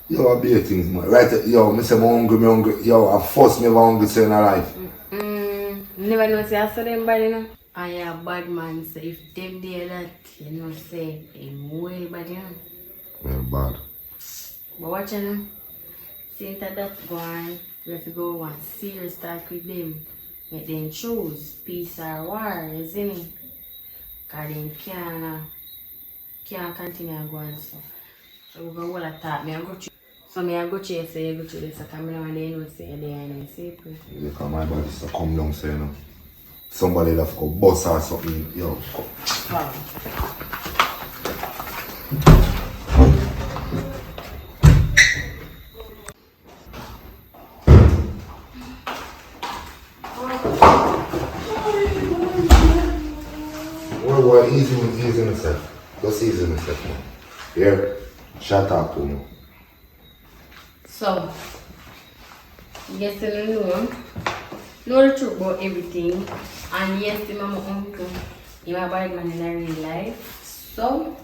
Yo, I be a things, man. Right, yo, me say me hungry. Yo, I first never hungry say in my life. Never know say I saw them bad, you know. I am bad man, so if them do that, you know say, I'm way bad, you know. Well, bad. But watch you know. Since that's gone, we have to go one serious talk with them. Make them choose peace or war, you see me? Because them can't continue going so. So we're going to talk. Me I go through. So me I go through say you go through this. So come and they know say they are in secret. You come my body so come down say you know. Somebody left go bust or something. Yo, come. Well, easy myself. Just easy myself, man. Yeah? Shut up, man. So, yes, you know the truth about everything. And yes, my uncle, he's a bad man in real life. So,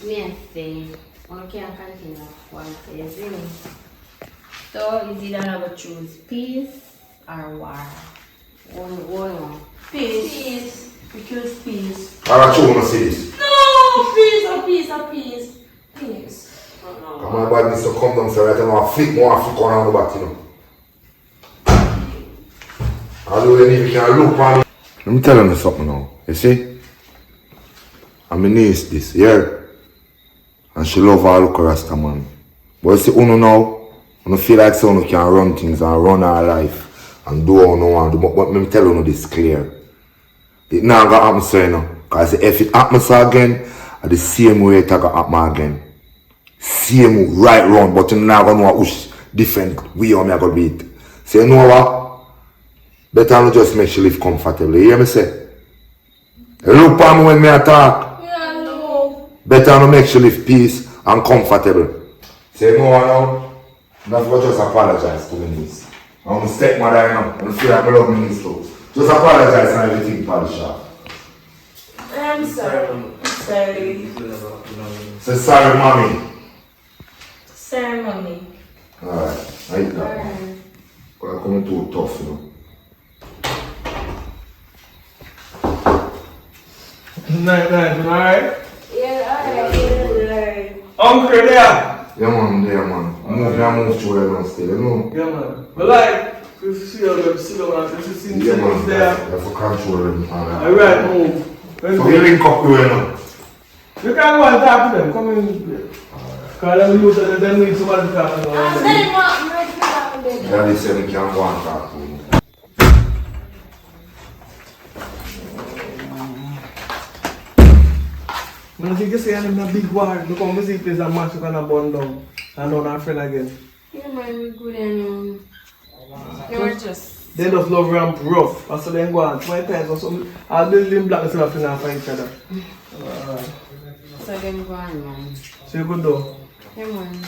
me I say, one can't continue one say, you see me? So, is either going to choose peace or war? One. Peace. We choose peace. I want to see this. No, peace. Come on, body needs to come down so right now. I flick on the back, you know. Although you can look on me. Let me tell you something now. You see? I'm a niece this, yeah? And she love all look Rasta man. But you see, Uno now, I feel like someone can run things and run our life and do what I want to do. But let me tell you this clear. It not gonna happen so you know. Because if it happens again, the same way it gonna happen again. Same right round, but you're not gonna know which different way I'm gonna be it. So you know what? Better not just make you live comfortably. You hear me say? You look at me when me talk. Yeah, no. Better not make you live peace and comfortable. Say no now. That's what just apologize to me niece. I'm a stepmother now. I feel like I love me niece too. Just apologize and everything for the shop. I'm sorry. Say sorry, mommy. Sorry, mommy. Alright, I eat that one. I'm coming too tough, you know. Night, alright? Yeah, alright. Uncle there? Yeah, man, move through there and stay, you know? Yeah, man. But like, if you see all them sit down and you see Yeah, man, there. you have to control them. Alright, move. So you link up to you know? You can go and talk to them. Come in. Because them youth and them need somebody to talk to them. Daddy said we can't go and talk to you. I think you say I'm in a big war. Look how music plays a match you can burn down. And on our friend again. Yeah, man, we're good and they were just... They just love ramp rough. And so they go on 20 times or something. I'll build them black and stuff and find each other. So them go on, man. So you good though? Yeah, man.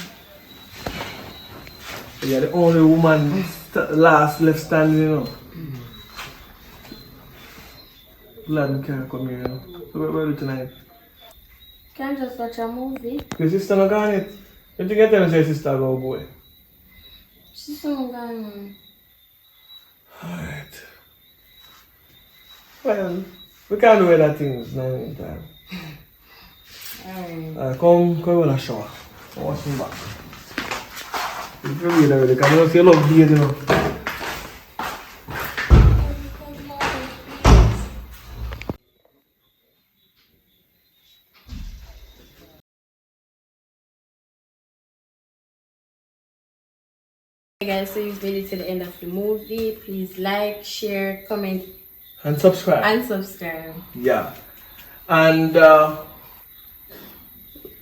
You're the only woman last left standing, you know. Glad we can't come here, you know. So what are we do tonight? Can I just watch a movie? Your sister not gone it. You think you tell me your sister go, boy? She's not gone, man. Alright. Well, we can't do other things now in time. Alright. Come in a shower. I'll wash me back. If you read already, because you know, you love beard, you know. Hey guys, so you've made it to the end of the movie. Please like, share, comment, and subscribe. Yeah. And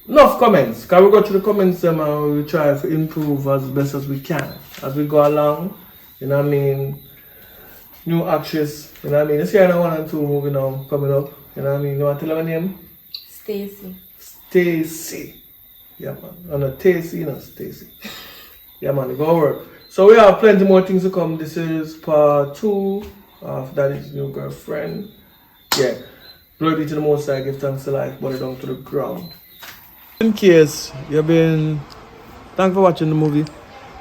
enough comments. Can we go through the comments and we try to improve as best as we can as we go along. You know what I mean? New actress, you know what I mean? You see, I know 1 and 2 movie now coming up. You know what I mean? You want to tell her my name? Stacy. Stacy. Yeah, man. I'm not Stacy, you know, Stacy. Yeah, man, go work. So we have plenty more things to come. This is part 2 of Daddy's New Girlfriend. Yeah. Glory be to the Most High. Give thanks to life, body down to the ground. In case you've been, thanks for watching the movie.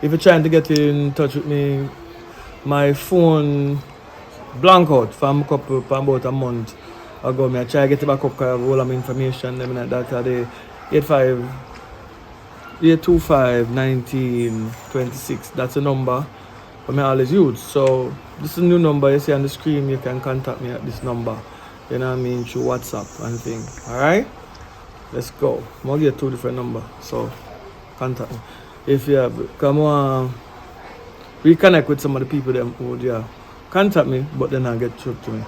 If you're trying to get in touch with me, my phone blank out from about a month ago. I try to get it back up because I have all of my information and like that. The 825-1926. That's the number I always use. So this is a new number you see on the screen. You can contact me at this number. You know what I mean? Through WhatsApp and thing. Alright? Let's go. I'm going to get 2 different numbers. So contact me. If you have, come on, reconnect with some of the people that would contact me, but then I'll get through to me.